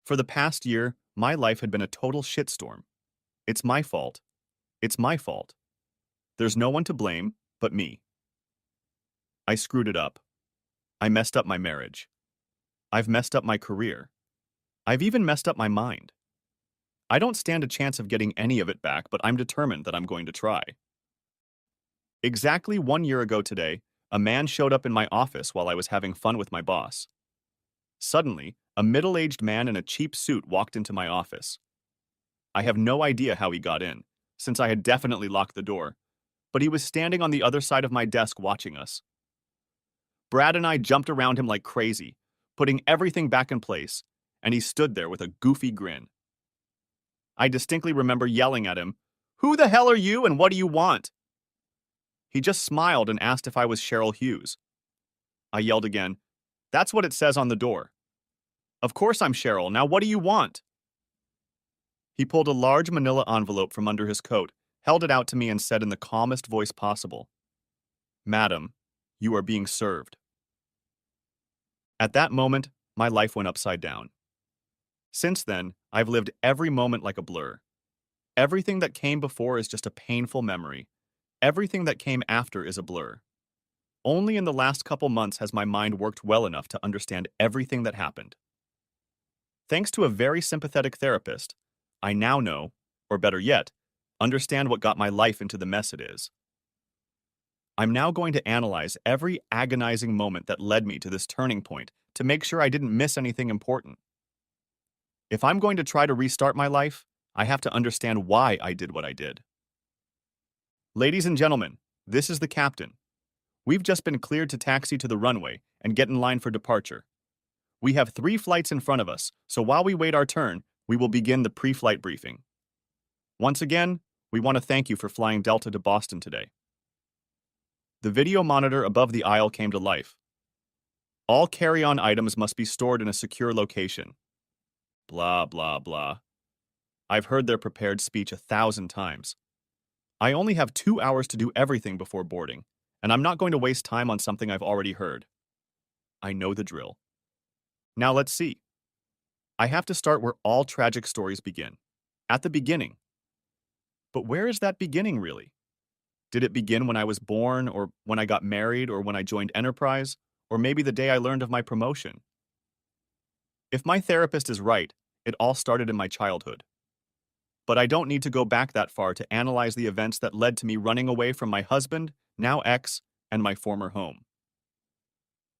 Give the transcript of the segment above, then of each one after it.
For the past year, my life had been a total shitstorm. It's my fault. It's my fault. There's no one to blame but me. I screwed it up. I messed up my marriage. I've messed up my career. I've even messed up my mind. I don't stand a chance of getting any of it back, but I'm determined that I'm going to try. Exactly 1 year ago today, a man showed up in my office while I was having fun with my boss. Suddenly, a middle-aged man in a cheap suit walked into my office. I have no idea how he got in, since I had definitely locked the door, but he was standing on the other side of my desk watching us. Brad and I jumped around him like crazy, putting everything back in place, and he stood there with a goofy grin. I distinctly remember yelling at him, "Who the hell are you and what do you want?" He just smiled and asked if I was Cheryl Hughes. I yelled again, "That's what it says on the door." "Of course I'm Cheryl, now what do you want?" He pulled a large manila envelope from under his coat, held it out to me and said in the calmest voice possible, "Madam, you are being served." At that moment, my life went upside down. Since then, I've lived every moment like a blur. Everything that came before is just a painful memory. Everything that came after is a blur. Only in the last couple months has my mind worked well enough to understand everything that happened. Thanks to a very sympathetic therapist, I now know, or better yet, understand what got my life into the mess it is. I'm now going to analyze every agonizing moment that led me to this turning point to make sure I didn't miss anything important. If I'm going to try to restart my life, I have to understand why I did what I did. Ladies and gentlemen, this is the captain. We've just been cleared to taxi to the runway and get in line for departure. We have 3 flights in front of us, so while we wait our turn, we will begin the pre-flight briefing. Once again, we want to thank you for flying Delta to Boston today. The video monitor above the aisle came to life. All carry-on items must be stored in a secure location. Blah, blah, blah. I've heard their prepared speech 1,000 times. I only have 2 hours to do everything before boarding, and I'm not going to waste time on something I've already heard. I know the drill. Now let's see. I have to start where all tragic stories begin. At the beginning. But where is that beginning, really? Did it begin when I was born, or when I got married, or when I joined Enterprise, or maybe the day I learned of my promotion? If my therapist is right, it all started in my childhood. But I don't need to go back that far to analyze the events that led to me running away from my husband, now ex, and my former home.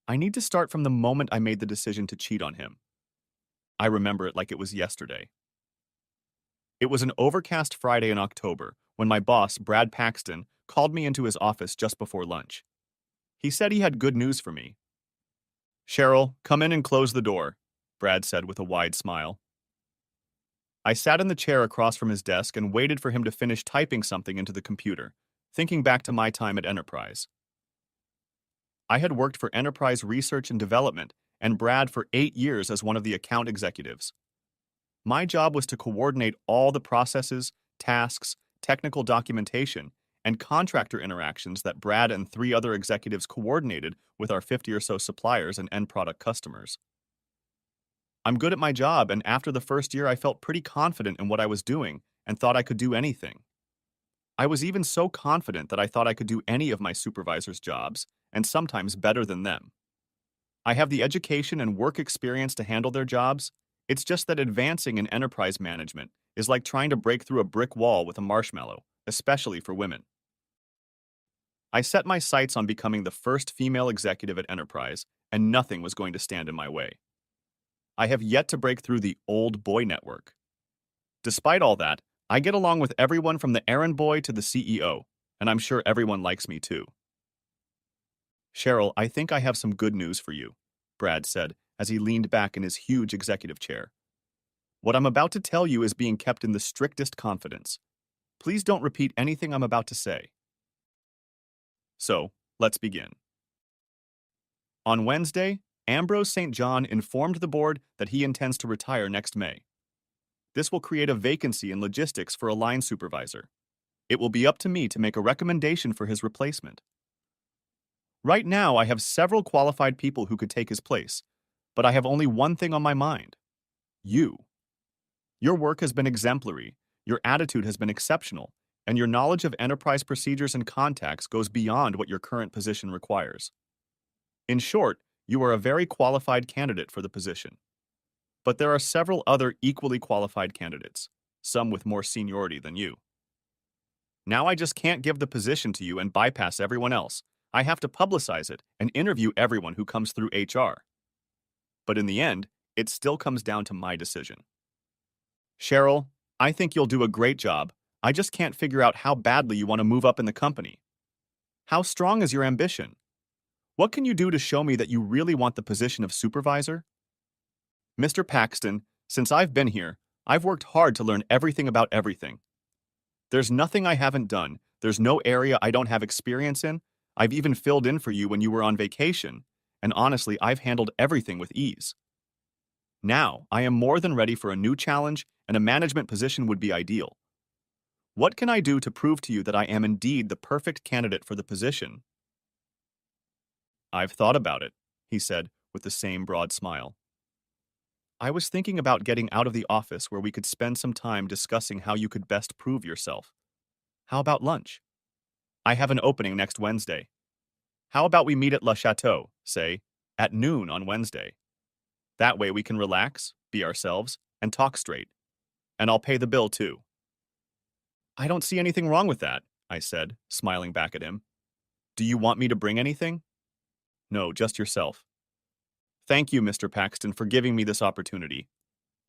I need to start from the moment I made the decision to cheat on him. I remember it like it was yesterday. It was an overcast Friday in October when my boss, Brad Paxton, called me into his office just before lunch. He said he had good news for me. "Cheryl, come in and close the door," Brad said with a wide smile. I sat in the chair across from his desk and waited for him to finish typing something into the computer, thinking back to my time at Enterprise. I had worked for Enterprise Research and Development and Brad for 8 years as one of the account executives. My job was to coordinate all the processes, tasks, technical documentation, and contractor interactions that Brad and 3 other executives coordinated with our 50 or so suppliers and end product customers. I'm good at my job, and after the first year I felt pretty confident in what I was doing and thought I could do anything. I was even so confident that I thought I could do any of my supervisors' jobs, and sometimes better than them. I have the education and work experience to handle their jobs. It's just that advancing in enterprise management is like trying to break through a brick wall with a marshmallow, especially for women. I set my sights on becoming the first female executive at Enterprise, and nothing was going to stand in my way. I have yet to break through the old boy network. Despite all that, I get along with everyone from the errand boy to the CEO, and I'm sure everyone likes me too. "Cheryl, I think I have some good news for you," Brad said as he leaned back in his huge executive chair. "What I'm about to tell you is being kept in the strictest confidence. Please don't repeat anything I'm about to say." So, let's begin. On Wednesday, Ambrose St. John informed the board that he intends to retire next May. This will create a vacancy in logistics for a line supervisor. It will be up to me to make a recommendation for his replacement. Right now, I have several qualified people who could take his place, but I have only one thing on my mind. You. Your work has been exemplary, your attitude has been exceptional, and your knowledge of enterprise procedures and contacts goes beyond what your current position requires. In short, you are a very qualified candidate for the position. But there are several other equally qualified candidates, some with more seniority than you. Now I just can't give the position to you and bypass everyone else. I have to publicize it and interview everyone who comes through HR. But in the end, it still comes down to my decision. Cheryl, I think you'll do a great job. I just can't figure out how badly you want to move up in the company. How strong is your ambition? What can you do to show me that you really want the position of supervisor? Mr. Paxton, since I've been here, I've worked hard to learn everything about everything. There's nothing I haven't done. There's no area I don't have experience in. I've even filled in for you when you were on vacation. And honestly, I've handled everything with ease. Now, I am more than ready for a new challenge, and a management position would be ideal. What can I do to prove to you that I am indeed the perfect candidate for the position? I've thought about it, he said with the same broad smile. I was thinking about getting out of the office where we could spend some time discussing how you could best prove yourself. How about lunch? I have an opening next Wednesday. How about we meet at Le Chateau, say, at noon on Wednesday? That way we can relax, be ourselves, and talk straight. And I'll pay the bill too. I don't see anything wrong with that, I said, smiling back at him. Do you want me to bring anything? No, just yourself. Thank you, Mr. Paxton, for giving me this opportunity.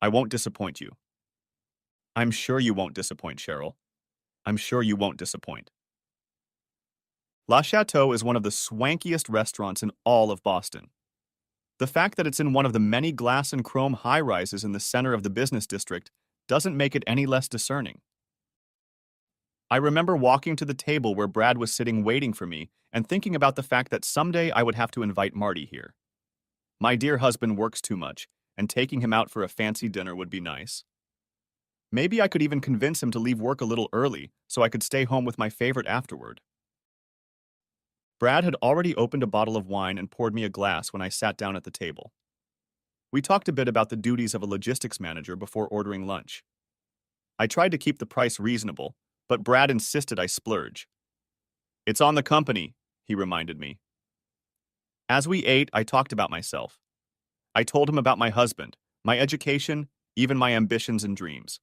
I won't disappoint you. I'm sure you won't disappoint, Cheryl. I'm sure you won't disappoint. La Chateau is one of the swankiest restaurants in all of Boston. The fact that it's in one of the many glass and chrome high-rises in the center of the business district doesn't make it any less discerning. I remember walking to the table where Brad was sitting waiting for me and thinking about the fact that someday I would have to invite Marty here. My dear husband works too much, and taking him out for a fancy dinner would be nice. Maybe I could even convince him to leave work a little early so I could stay home with my favorite afterward. Brad had already opened a bottle of wine and poured me a glass when I sat down at the table. We talked a bit about the duties of a logistics manager before ordering lunch. I tried to keep the price reasonable, but Brad insisted I splurge. It's on the company, he reminded me. As we ate, I talked about myself. I told him about my husband, my education, even my ambitions and dreams.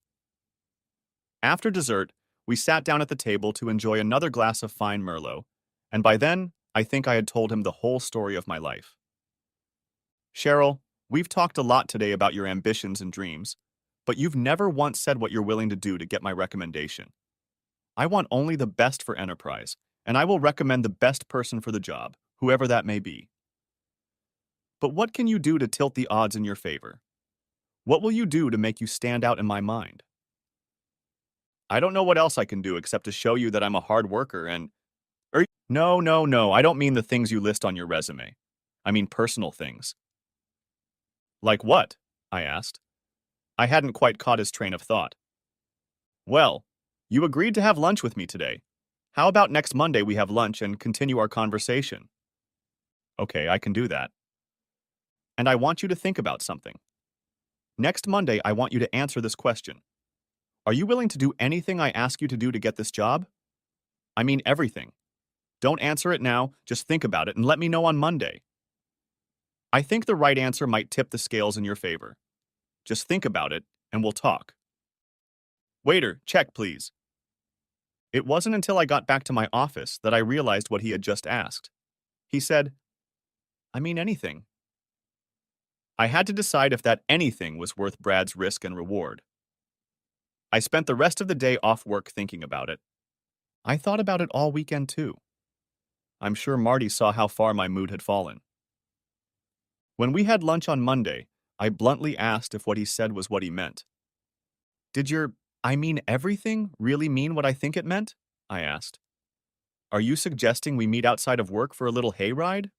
After dessert, we sat down at the table to enjoy another glass of fine Merlot, and by then, I think I had told him the whole story of my life. Cheryl, we've talked a lot today about your ambitions and dreams, but you've never once said what you're willing to do to get my recommendation. I want only the best for Enterprise, and I will recommend the best person for the job, whoever that may be. But what can you do to tilt the odds in your favor? What will you do to make you stand out in my mind? I don't know what else I can do except to show you that I'm a hard worker and... No, I don't mean the things you list on your resume. I mean personal things. Like what? I asked. I hadn't quite caught his train of thought. Well, you agreed to have lunch with me today. How about next Monday we have lunch and continue our conversation? Okay, I can do that. And I want you to think about something. Next Monday, I want you to answer this question. Are you willing to do anything I ask you to do to get this job? I mean everything. Don't answer it now, just think about it and let me know on Monday. I think the right answer might tip the scales in your favor. Just think about it, and we'll talk. Waiter, check please. It wasn't until I got back to my office that I realized what he had just asked. He said, I mean anything. I had to decide if that anything was worth Brad's risk and reward. I spent the rest of the day off work thinking about it. I thought about it all weekend too. I'm sure Marty saw how far my mood had fallen. When we had lunch on Monday, I bluntly asked if what he said was what he meant. Did your I mean everything really mean what I think it meant? I asked. Are you suggesting we meet outside of work for a little hayride?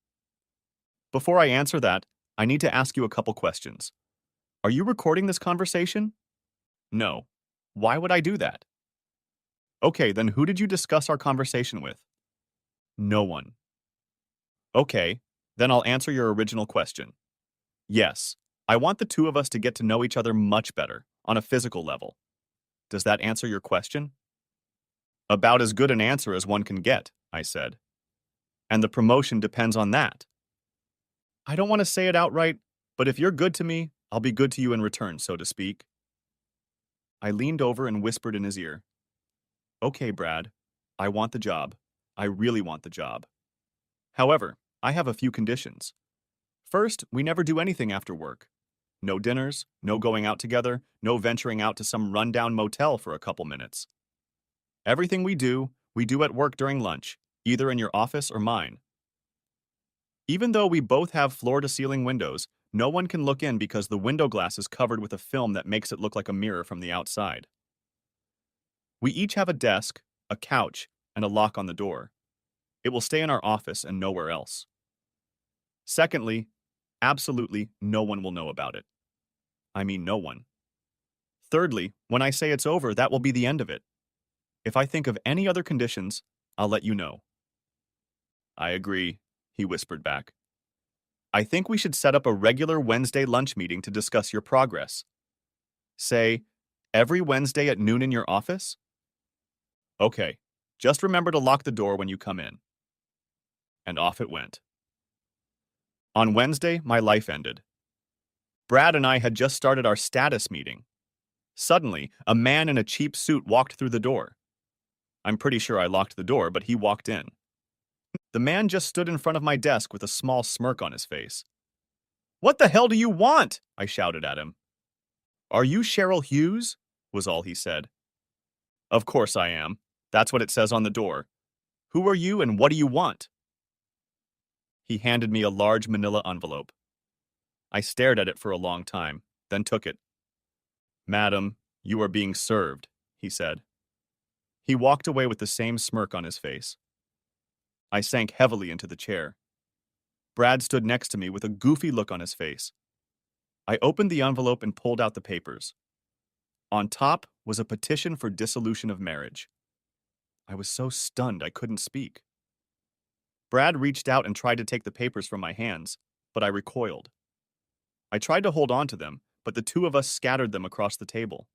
Before I answer that, I need to ask you a couple questions. Are you recording this conversation? No. Why would I do that? Okay, then who did you discuss our conversation with? No one. Okay, then I'll answer your original question. Yes, I want the two of us to get to know each other much better, on a physical level. Does that answer your question? About as good an answer as one can get, I said. And the promotion depends on that. I don't want to say it outright, but if you're good to me, I'll be good to you in return, so to speak. I leaned over and whispered in his ear. Okay, Brad, I want the job. I really want the job. However, I have a few conditions. First, we never do anything after work. No dinners, no going out together, no venturing out to some rundown motel for a couple minutes. Everything we do at work during lunch, either in your office or mine. Even though we both have floor-to-ceiling windows, no one can look in because the window glass is covered with a film that makes it look like a mirror from the outside. We each have a desk, a couch, and a lock on the door. It will stay in our office and nowhere else. Secondly, absolutely no one will know about it. I mean no one. Thirdly, when I say it's over, that will be the end of it. If I think of any other conditions, I'll let you know. I agree, he whispered back. I think we should set up a regular Wednesday lunch meeting to discuss your progress. Say, every Wednesday at noon in your office? Okay, just remember to lock the door when you come in. And off it went. On Wednesday, my life ended. Brad and I had just started our status meeting. Suddenly, a man in a cheap suit walked through the door. I'm pretty sure I locked the door, but he walked in. The man just stood in front of my desk with a small smirk on his face. What the hell do you want? I shouted at him. Are you Cheryl Hughes? Was all he said. Of course I am. That's what it says on the door. Who are you and what do you want? He handed me a large manila envelope. I stared at it for a long time, then took it. Madam, you are being served, he said. He walked away with the same smirk on his face. I sank heavily into the chair. Brad stood next to me with a goofy look on his face. I opened the envelope and pulled out the papers. On top was a petition for dissolution of marriage. I was so stunned I couldn't speak. Brad reached out and tried to take the papers from my hands, but I recoiled. I tried to hold on to them, but the two of us scattered them across the table.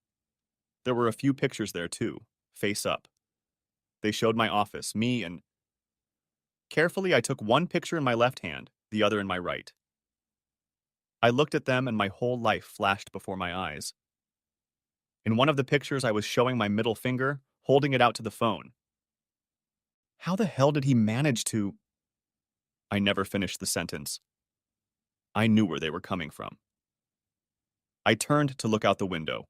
There were a few pictures there too, face up. They showed my office, me, and... Carefully, I took one picture in my left hand, the other in my right. I looked at them and my whole life flashed before my eyes. In one of the pictures, I was showing my middle finger, holding it out to the phone. How the hell did he manage to... I never finished the sentence. I knew where they were coming from. I turned to look out the window.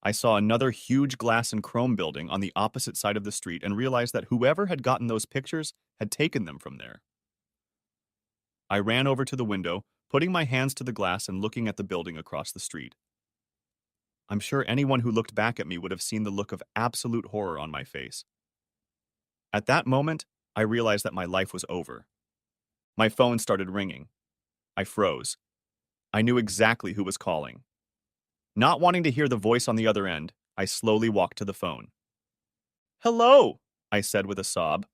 I saw another huge glass and chrome building on the opposite side of the street and realized that whoever had gotten those pictures had taken them from there. I ran over to the window, putting my hands to the glass and looking at the building across the street. I'm sure anyone who looked back at me would have seen the look of absolute horror on my face. At that moment, I realized that my life was over. My phone started ringing. I froze. I knew exactly who was calling. Not wanting to hear the voice on the other end, I slowly walked to the phone. Hello, I said with a sob.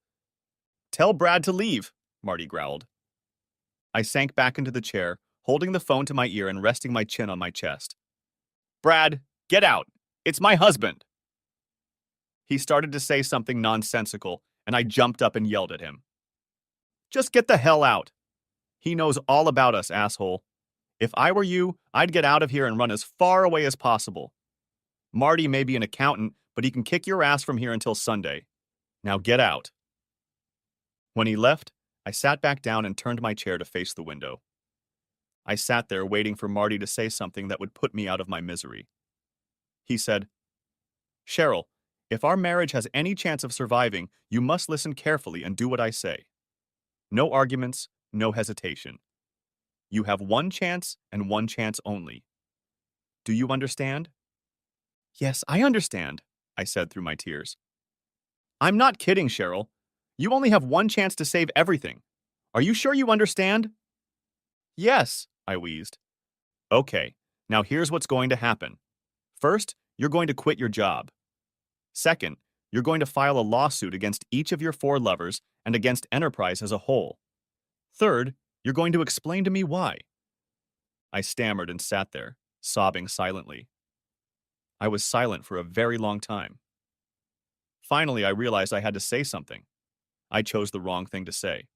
Tell Brad to leave, Marty growled. I sank back into the chair, holding the phone to my ear and resting my chin on my chest. Brad, get out! It's my husband! He started to say something nonsensical, and I jumped up and yelled at him. Just get the hell out! He knows all about us, asshole. If I were you, I'd get out of here and run as far away as possible. Marty may be an accountant, but he can kick your ass from here until Sunday. Now get out. When he left, I sat back down and turned my chair to face the window. I sat there waiting for Marty to say something that would put me out of my misery. He said, Cheryl, if our marriage has any chance of surviving, you must listen carefully and do what I say. No arguments, no hesitation. You have one chance and one chance only. Do you understand? Yes, I understand, I said through my tears. I'm not kidding, Cheryl. You only have one chance to save everything. Are you sure you understand? Yes, I wheezed. Okay, now here's what's going to happen. First, you're going to quit your job. Second, you're going to file a lawsuit against each of your 4 lovers and against Enterprise as a whole. Third, you're going to explain to me why. I stammered and sat there, sobbing silently. I was silent for a very long time. Finally, I realized I had to say something. I chose the wrong thing to say.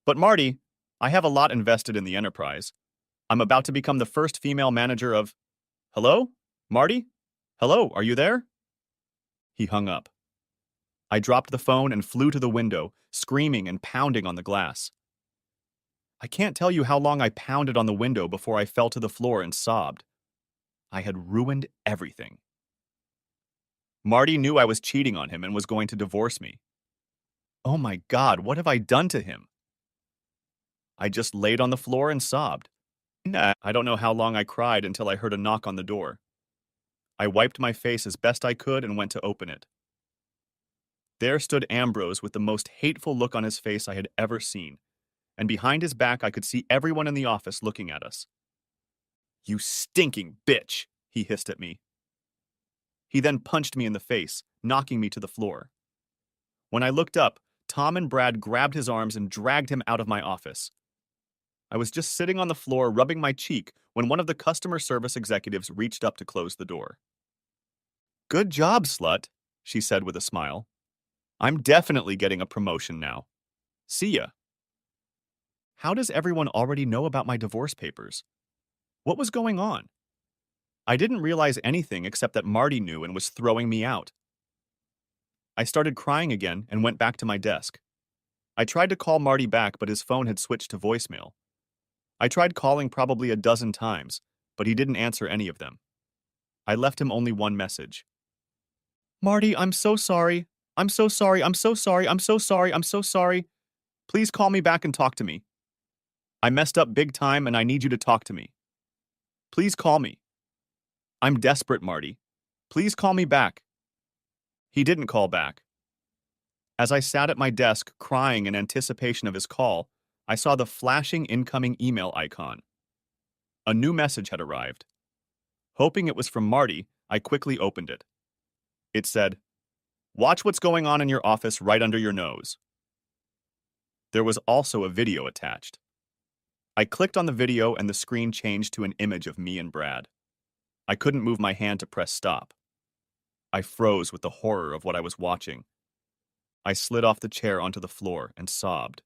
But Marty, I have a lot invested in the enterprise. I'm about to become the first female manager of... Hello? Marty? Hello, are you there? He hung up. I dropped the phone and flew to the window, screaming and pounding on the glass. I can't tell you how long I pounded on the window before I fell to the floor and sobbed. I had ruined everything. Marty knew I was cheating on him and was going to divorce me. Oh my God, what have I done to him? I just laid on the floor and sobbed. Nah, I don't know how long I cried until I heard a knock on the door. I wiped my face as best I could and went to open it. There stood Ambrose with the most hateful look on his face I had ever seen, and behind his back I could see everyone in the office looking at us. You stinking bitch, he hissed at me. He then punched me in the face, knocking me to the floor. When I looked up, Tom and Brad grabbed his arms and dragged him out of my office. I was just sitting on the floor rubbing my cheek when one of the customer service executives reached up to close the door. Good job, slut, she said with a smile. I'm definitely getting a promotion now. See ya. How does everyone already know about my divorce papers? What was going on? I didn't realize anything except that Marty knew and was throwing me out. I started crying again and went back to my desk. I tried to call Marty back, but his phone had switched to voicemail. I tried calling probably a dozen times, but he didn't answer any of them. I left him only one message. Marty, I'm so sorry. I'm so sorry. I'm so sorry. I'm so sorry. I'm so sorry. Please call me back and talk to me. I messed up big time and I need you to talk to me. Please call me. I'm desperate, Marty. Please call me back. He didn't call back. As I sat at my desk crying in anticipation of his call, I saw the flashing incoming email icon. A new message had arrived. Hoping it was from Marty, I quickly opened it. It said, "Watch what's going on in your office right under your nose." There was also a video attached. I clicked on the video and the screen changed to an image of me and Brad. I couldn't move my hand to press stop. I froze with the horror of what I was watching. I slid off the chair onto the floor and sobbed.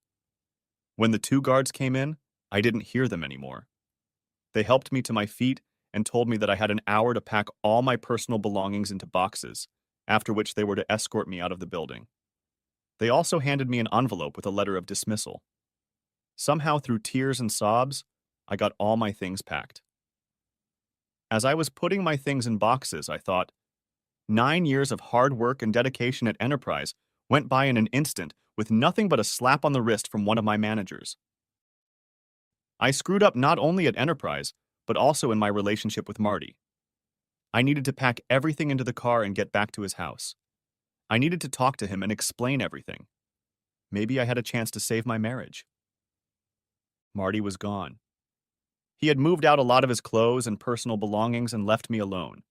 When the two guards came in, I didn't hear them anymore. They helped me to my feet and told me that I had an hour to pack all my personal belongings into boxes, after which they were to escort me out of the building. They also handed me an envelope with a letter of dismissal. Somehow, through tears and sobs, I got all my things packed. As I was putting my things in boxes, I thought, 9 years of hard work and dedication at Enterprise went by in an instant with nothing but a slap on the wrist from one of my managers. I screwed up not only at Enterprise, but also in my relationship with Marty. I needed to pack everything into the car and get back to his house. I needed to talk to him and explain everything. Maybe I had a chance to save my marriage. Marty was gone. He had moved out a lot of his clothes and personal belongings and left me alone.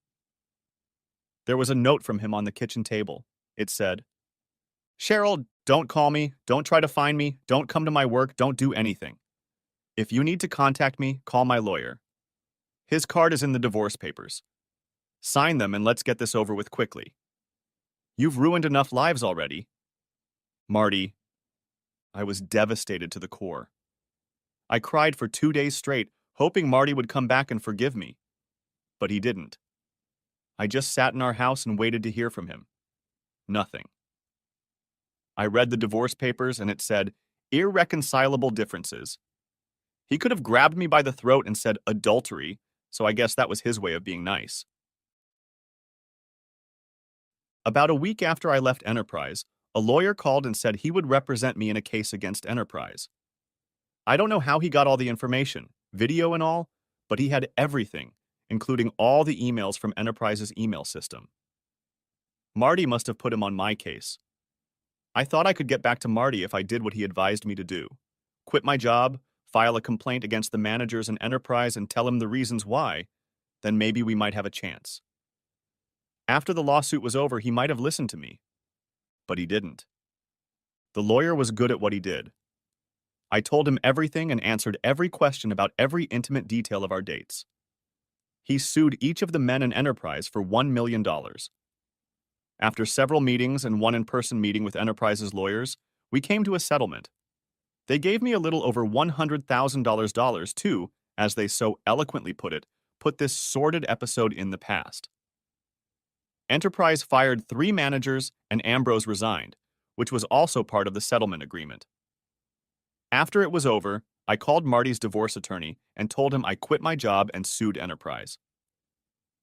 There was a note from him on the kitchen table. It said, "Cheryl, don't call me, don't try to find me, don't come to my work, don't do anything. If you need to contact me, call my lawyer. His card is in the divorce papers. Sign them and let's get this over with quickly. You've ruined enough lives already." Marty. I was devastated to the core. I cried for 2 days straight, hoping Marty would come back and forgive me. But he didn't. I just sat in our house and waited to hear from him. Nothing. I read the divorce papers and it said, "Irreconcilable differences." He could have grabbed me by the throat and said adultery, so I guess that was his way of being nice. About a week after I left Enterprise, a lawyer called and said he would represent me in a case against Enterprise. I don't know how he got all the information, video and all, but he had everything, including all the emails from Enterprise's email system. Marty must have put him on my case. I thought I could get back to Marty if I did what he advised me to do. Quit my job, file a complaint against the managers in Enterprise and tell him the reasons why, then maybe we might have a chance. After the lawsuit was over, he might have listened to me. But he didn't. The lawyer was good at what he did. I told him everything and answered every question about every intimate detail of our dates. He sued each of the men in Enterprise for $1 million. After several meetings and one in-person meeting with Enterprise's lawyers, we came to a settlement. They gave me a little over $100,000 to, as they so eloquently put this sordid episode in the past. Enterprise fired 3 managers and Ambrose resigned, which was also part of the settlement agreement. After it was over, I called Marty's divorce attorney and told him I quit my job and sued Enterprise.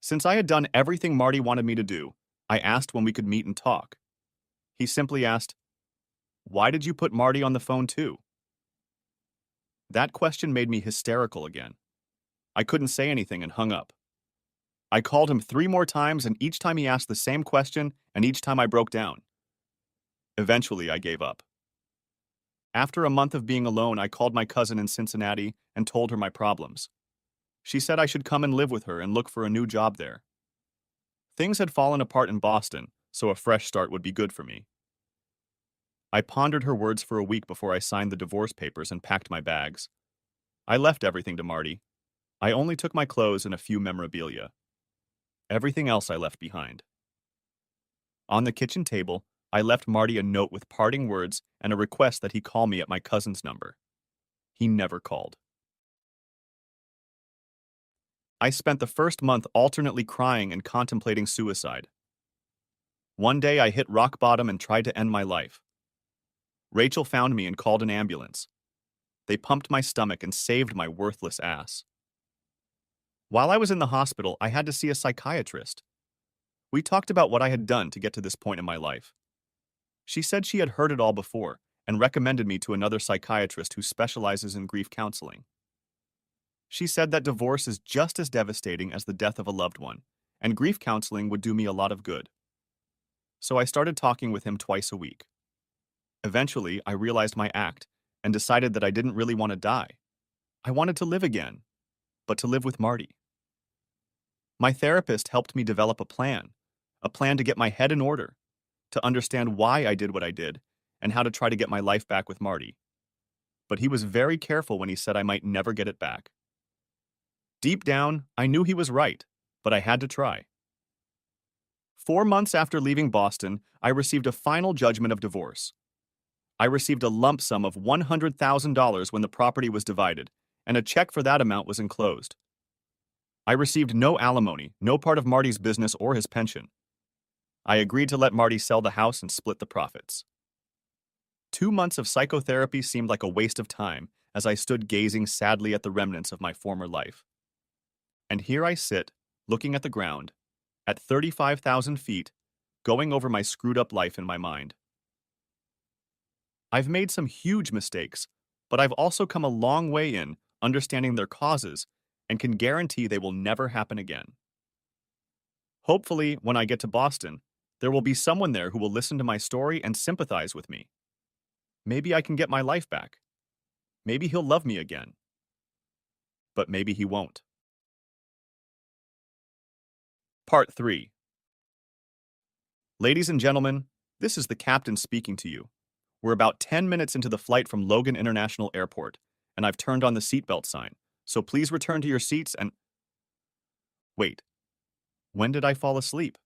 Since I had done everything Marty wanted me to do, I asked when we could meet and talk. He simply asked, "Why did you put Marty on the phone too?" That question made me hysterical again. I couldn't say anything and hung up. I called him 3 more times, and each time he asked the same question, and each time I broke down. Eventually, I gave up. After a month of being alone, I called my cousin in Cincinnati and told her my problems. She said I should come and live with her and look for a new job there. Things had fallen apart in Boston, so a fresh start would be good for me. I pondered her words for a week before I signed the divorce papers and packed my bags. I left everything to Marty. I only took my clothes and a few memorabilia. Everything else I left behind. On the kitchen table, I left Marty a note with parting words and a request that he call me at my cousin's number. He never called. I spent the first month alternately crying and contemplating suicide. One day I hit rock bottom and tried to end my life. Rachel found me and called an ambulance. They pumped my stomach and saved my worthless ass. While I was in the hospital, I had to see a psychiatrist. We talked about what I had done to get to this point in my life. She said she had heard it all before and recommended me to another psychiatrist who specializes in grief counseling. She said that divorce is just as devastating as the death of a loved one, and grief counseling would do me a lot of good. So I started talking with him twice a week. Eventually, I realized my act and decided that I didn't really want to die. I wanted to live again, but to live with Marty. My therapist helped me develop a plan to get my head in order, to understand why I did what I did, and how to try to get my life back with Marty. But he was very careful when he said I might never get it back. Deep down, I knew he was right, but I had to try. 4 months after leaving Boston, I received a final judgment of divorce. I received a lump sum of $100,000 when the property was divided, and a check for that amount was enclosed. I received no alimony, no part of Marty's business or his pension. I agreed to let Marty sell the house and split the profits. 2 months of psychotherapy seemed like a waste of time as I stood gazing sadly at the remnants of my former life. And here I sit, looking at the ground, at 35,000 feet, going over my screwed-up life in my mind. I've made some huge mistakes, but I've also come a long way in understanding their causes and can guarantee they will never happen again. Hopefully, when I get to Boston, there will be someone there who will listen to my story and sympathize with me. Maybe I can get my life back. Maybe he'll love me again. But maybe he won't. Part 3. Ladies and gentlemen, this is the captain speaking to you. We're about 10 minutes into the flight from Logan International Airport, and I've turned on the seatbelt sign, so please return to your seats and... Wait, when did I fall asleep?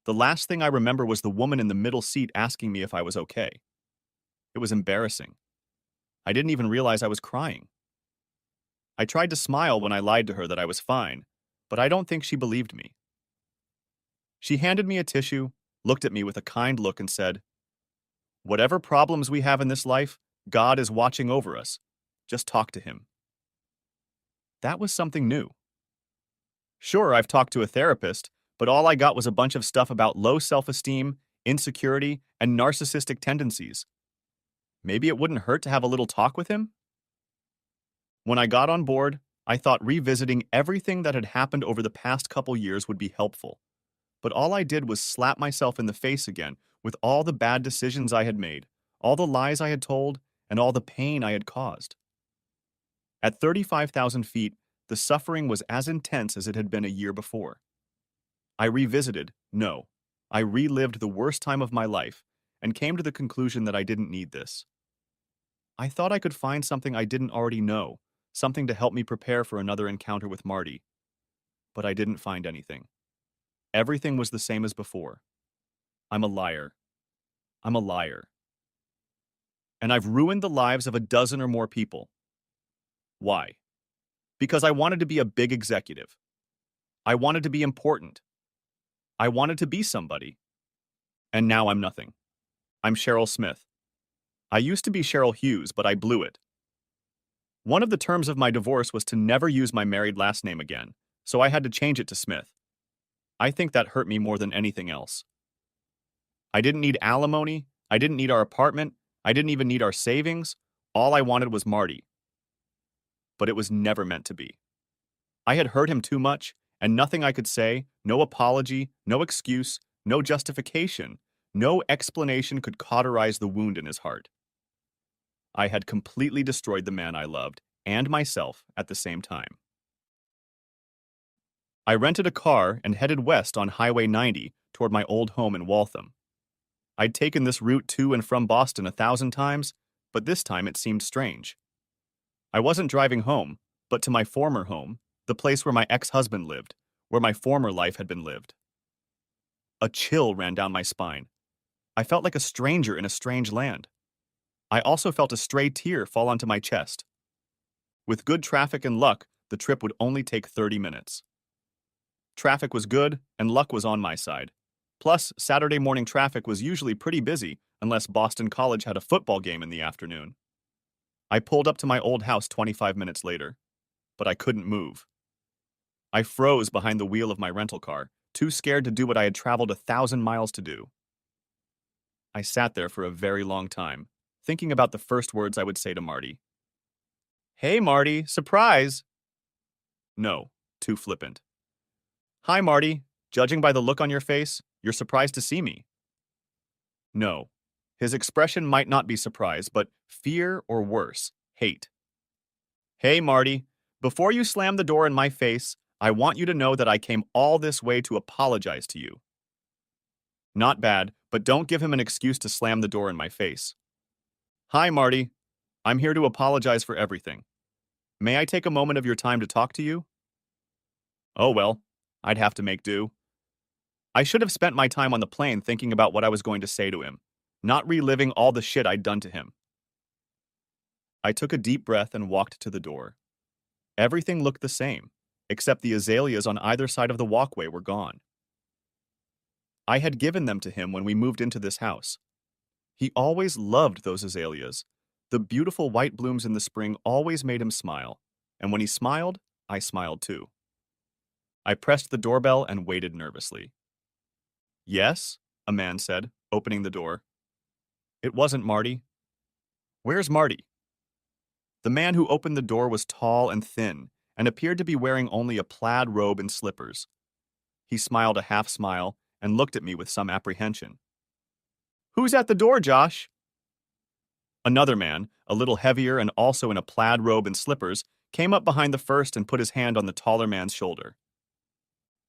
The last thing I remember was the woman in the middle seat asking me if I was okay. It was embarrassing. I didn't even realize I was crying. I tried to smile when I lied to her that I was fine, but I don't think she believed me. She handed me a tissue, looked at me with a kind look and said, "Whatever problems we have in this life, God is watching over us. Just talk to him." That was something new. Sure, I've talked to a therapist, but all I got was a bunch of stuff about low self-esteem, insecurity, and narcissistic tendencies. Maybe it wouldn't hurt to have a little talk with him? When I got on board, I thought revisiting everything that had happened over the past couple years would be helpful. But all I did was slap myself in the face again with all the bad decisions I had made, all the lies I had told, and all the pain I had caused. At 35,000 feet, the suffering was as intense as it had been a year before. I relived the worst time of my life and came to the conclusion that I didn't need this. I thought I could find something I didn't already know, something to help me prepare for another encounter with Marty. But I didn't find anything. Everything was the same as before. I'm a liar. I'm a liar. And I've ruined the lives of a dozen or more people. Why? Because I wanted to be a big executive. I wanted to be important. I wanted to be somebody. And now I'm nothing. I'm Cheryl Smith. I used to be Cheryl Hughes, but I blew it. One of the terms of my divorce was to never use my married last name again, so I had to change it to Smith. I think that hurt me more than anything else. I didn't need alimony. I didn't need our apartment. I didn't even need our savings. All I wanted was Marty. But it was never meant to be. I had hurt him too much, and nothing I could say, no apology, no excuse, no justification, no explanation could cauterize the wound in his heart. I had completely destroyed the man I loved and myself at the same time. I rented a car and headed west on Highway 90 toward my old home in Waltham. I'd taken this route to and from Boston 1,000 times, but this time it seemed strange. I wasn't driving home, but to my former home, the place where my ex-husband lived, where my former life had been lived. A chill ran down my spine. I felt like a stranger in a strange land. I also felt a stray tear fall onto my chest. With good traffic and luck, the trip would only take 30 minutes. Traffic was good, and luck was on my side. Plus, Saturday morning traffic was usually pretty busy, unless Boston College had a football game in the afternoon. I pulled up to my old house 25 minutes later, but I couldn't move. I froze behind the wheel of my rental car, too scared to do what I had traveled 1,000 miles to do. I sat there for a very long time, thinking about the first words I would say to Marty. "Hey, Marty, surprise!" No, too flippant. "Hi, Marty, judging by the look on your face, you're surprised to see me." No, his expression might not be surprise, but fear or worse, hate. "Hey, Marty, before you slam the door in my face, I want you to know that I came all this way to apologize to you." Not bad, but don't give him an excuse to slam the door in my face. "Hi, Marty. I'm here to apologize for everything. May I take a moment of your time to talk to you?" Oh well, I'd have to make do. I should have spent my time on the plane thinking about what I was going to say to him, not reliving all the shit I'd done to him. I took a deep breath and walked to the door. Everything looked the same, except the azaleas on either side of the walkway were gone. I had given them to him when we moved into this house. He always loved those azaleas. The beautiful white blooms in the spring always made him smile, and when he smiled, I smiled too. I pressed the doorbell and waited nervously. "Yes?" a man said, opening the door. It wasn't Marty. "Where's Marty?" The man who opened the door was tall and thin, and appeared to be wearing only a plaid robe and slippers. He smiled a half smile and looked at me with some apprehension. "Who's at the door, Josh?" Another man, a little heavier and also in a plaid robe and slippers, came up behind the first and put his hand on the taller man's shoulder.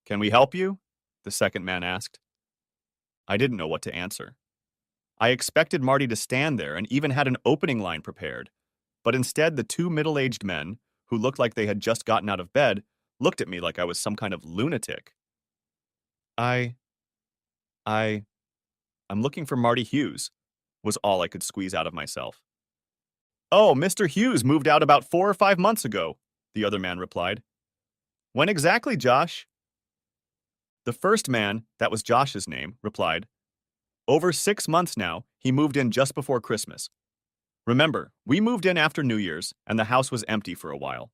"Can we help you?" the second man asked. I didn't know what to answer. I expected Marty to stand there and even had an opening line prepared, but instead the two middle-aged men, who looked like they had just gotten out of bed, looked at me like I was some kind of lunatic. I, I'm looking for Marty Hughes," was all I could squeeze out of myself. "Oh, Mr. Hughes moved out about 4 or 5 months ago," the other man replied. "When exactly, Josh?" The first man, that was Josh's name, replied, "Over 6 months now, he moved in just before Christmas. Remember, we moved in after New Year's, and the house was empty for a while."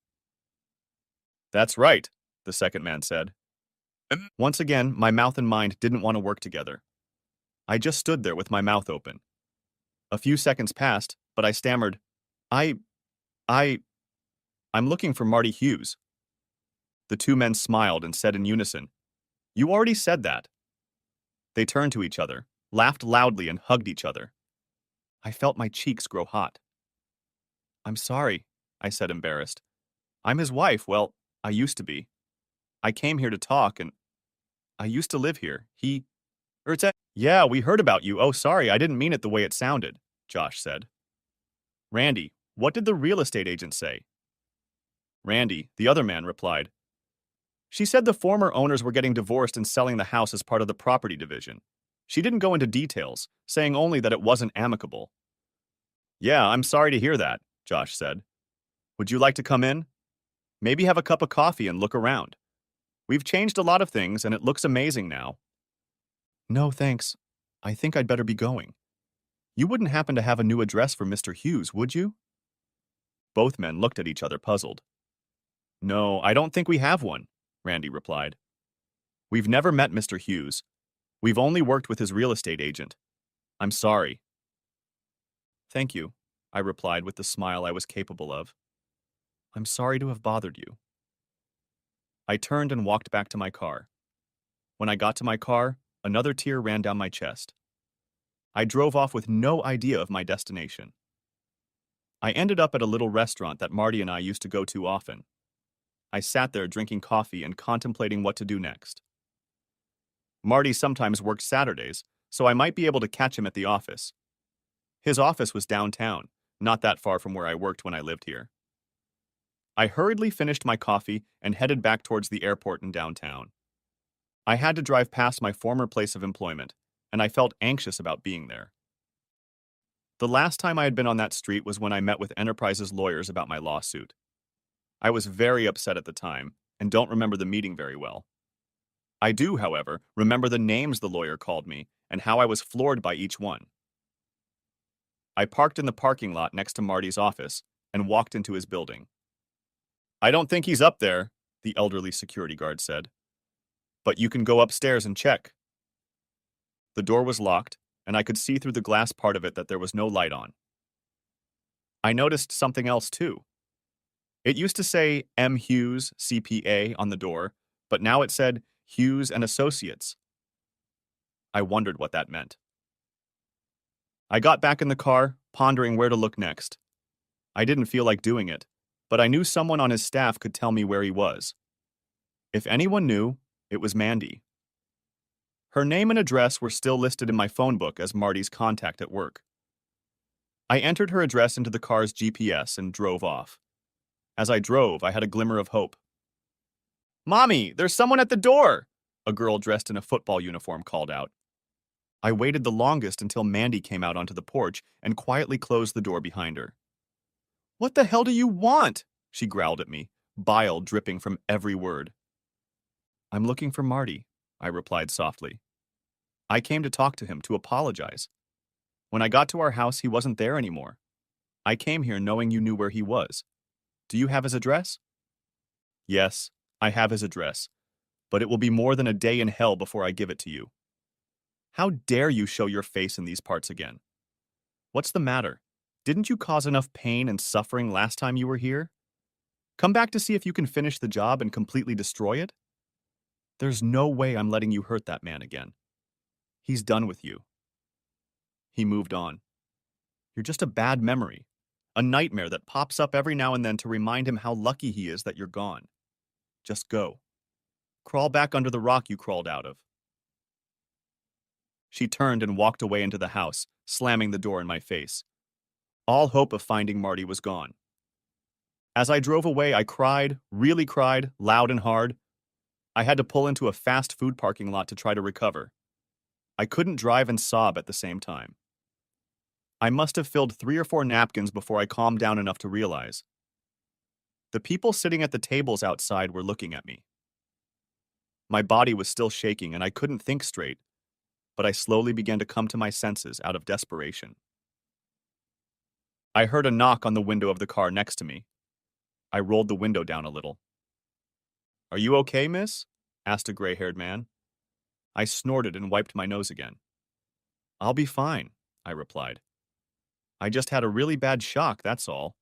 "That's right," the second man said. Once again, my mouth and mind didn't want to work together. I just stood there with my mouth open. A few seconds passed, but I stammered, I, I'm looking for Marty Hughes." The two men smiled and said in unison, "You already said that." They turned to each other, laughed loudly, and hugged each other. I felt my cheeks grow hot. "I'm sorry," I said, embarrassed. "I'm his wife. Well, I used to be. I came here to talk, and I used to live here. Yeah, we heard about you. Oh, sorry, I didn't mean it the way it sounded," Josh said. Randy, what did the real estate agent say? Randy, the other man, replied, she said the former owners were getting divorced and selling the house as part of the property division. She didn't go into details, saying only that it wasn't amicable. Yeah, I'm sorry to hear that, Josh said. Would you like to come in? Maybe have a cup of coffee and look around. We've changed a lot of things and it looks amazing now. No, thanks. I think I'd better be going. You wouldn't happen to have a new address for Mr. Hughes, would you? Both men looked at each other puzzled. No, I don't think we have one, Randy replied. We've never met Mr. Hughes. We've only worked with his real estate agent. I'm sorry. Thank you, I replied with the smile I was capable of. I'm sorry to have bothered you. I turned and walked back to my car. When I got to my car, another tear ran down my chest. I drove off with no idea of my destination. I ended up at a little restaurant that Marty and I used to go to often. I sat there drinking coffee and contemplating what to do next. Marty sometimes worked Saturdays, so I might be able to catch him at the office. His office was downtown, not that far from where I worked when I lived here. I hurriedly finished my coffee and headed back towards the airport in downtown. I had to drive past my former place of employment, and I felt anxious about being there. The last time I had been on that street was when I met with Enterprise's lawyers about my lawsuit. I was very upset at the time, and don't remember the meeting very well. I do, however, remember the names the lawyer called me and how I was floored by each one. I parked in the parking lot next to Marty's office and walked into his building. I don't think he's up there, the elderly security guard said. But you can go upstairs and check. The door was locked, and I could see through the glass part of it that there was no light on. I noticed something else too. It used to say M. Hughes, CPA, on the door, but now it said Hughes and Associates. I wondered what that meant. I got back in the car, pondering where to look next. I didn't feel like doing it, but I knew someone on his staff could tell me where he was. If anyone knew, it was Mandy. Her name and address were still listed in my phone book as Marty's contact at work. I entered her address into the car's GPS and drove off. As I drove, I had a glimmer of hope. Mommy, there's someone at the door! A girl dressed in a football uniform called out. I waited the longest until Mandy came out onto the porch and quietly closed the door behind her. What the hell do you want? She growled at me, bile dripping from every word. I'm looking for Marty, I replied softly. I came to talk to him, to apologize. When I got to our house, he wasn't there anymore. I came here knowing you knew where he was. Do you have his address? Yes, I have his address, but it will be more than a day in hell before I give it to you. How dare you show your face in these parts again? What's the matter? Didn't you cause enough pain and suffering last time you were here? Come back to see if you can finish the job and completely destroy it? There's no way I'm letting you hurt that man again. He's done with you. He moved on. You're just a bad memory, a nightmare that pops up every now and then to remind him how lucky he is that you're gone. Just go. Crawl back under the rock you crawled out of. She turned and walked away into the house, slamming the door in my face. All hope of finding Marty was gone. As I drove away, I cried, really cried, loud and hard. I had to pull into a fast food parking lot to try to recover. I couldn't drive and sob at the same time. I must have filled 3 or 4 napkins before I calmed down enough to realize. The people sitting at the tables outside were looking at me. My body was still shaking and I couldn't think straight, but I slowly began to come to my senses out of desperation. I heard a knock on the window of the car next to me. I rolled the window down a little. Are you okay, miss? Asked a gray-haired man. I snorted and wiped my nose again. I'll be fine, I replied. I just had a really bad shock, that's all.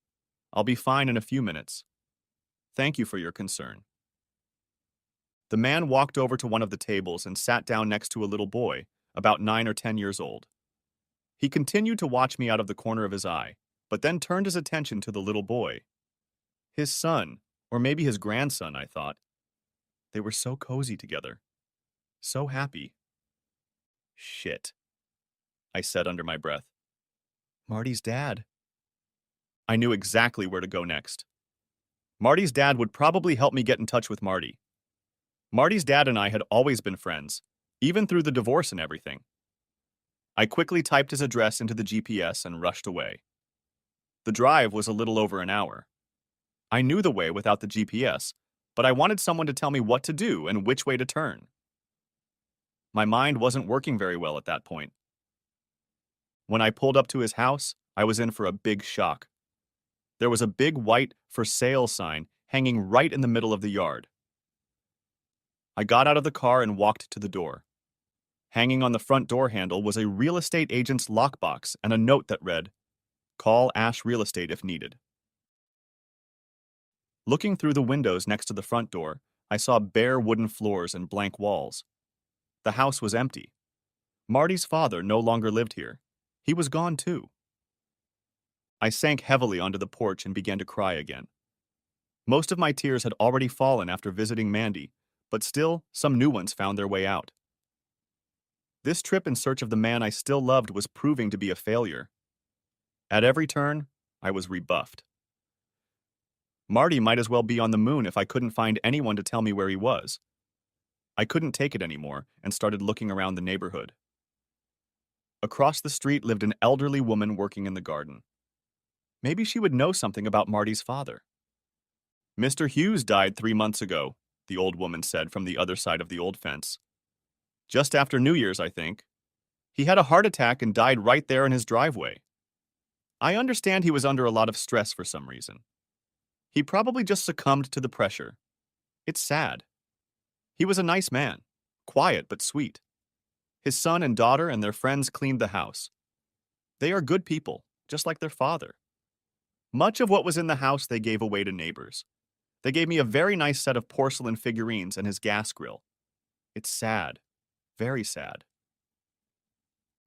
I'll be fine in a few minutes. Thank you for your concern. The man walked over to one of the tables and sat down next to a little boy, about 9 or 10 years old. He continued to watch me out of the corner of his eye, but then turned his attention to the little boy. His son, or maybe his grandson, I thought. They were so cozy together. So happy. Shit, I said under my breath. Marty's dad. I knew exactly where to go next. Marty's dad would probably help me get in touch with Marty. Marty's dad and I had always been friends, even through the divorce and everything. I quickly typed his address into the GPS and rushed away. The drive was a little over an hour. I knew the way without the GPS, but I wanted someone to tell me what to do and which way to turn. My mind wasn't working very well at that point. When I pulled up to his house, I was in for a big shock. There was a big white "for sale" sign hanging right in the middle of the yard. I got out of the car and walked to the door. Hanging on the front door handle was a real estate agent's lockbox and a note that read, "Call Ash Real Estate if needed." Looking through the windows next to the front door, I saw bare wooden floors and blank walls. The house was empty. Marty's father no longer lived here. He was gone too. I sank heavily onto the porch and began to cry again. Most of my tears had already fallen after visiting Mandy, but still, some new ones found their way out. This trip in search of the man I still loved was proving to be a failure. At every turn, I was rebuffed. Marty might as well be on the moon if I couldn't find anyone to tell me where he was. I couldn't take it anymore and started looking around the neighborhood. Across the street lived an elderly woman working in the garden. Maybe she would know something about Marty's father. "Mr. Hughes died 3 months ago," the old woman said from the other side of the old fence. "Just after New Year's, I think. He had a heart attack and died right there in his driveway. I understand he was under a lot of stress for some reason. He probably just succumbed to the pressure. It's sad. He was a nice man, quiet but sweet. His son and daughter and their friends cleaned the house. They are good people, just like their father. Much of what was in the house they gave away to neighbors. They gave me a very nice set of porcelain figurines and his gas grill. It's sad. Very sad."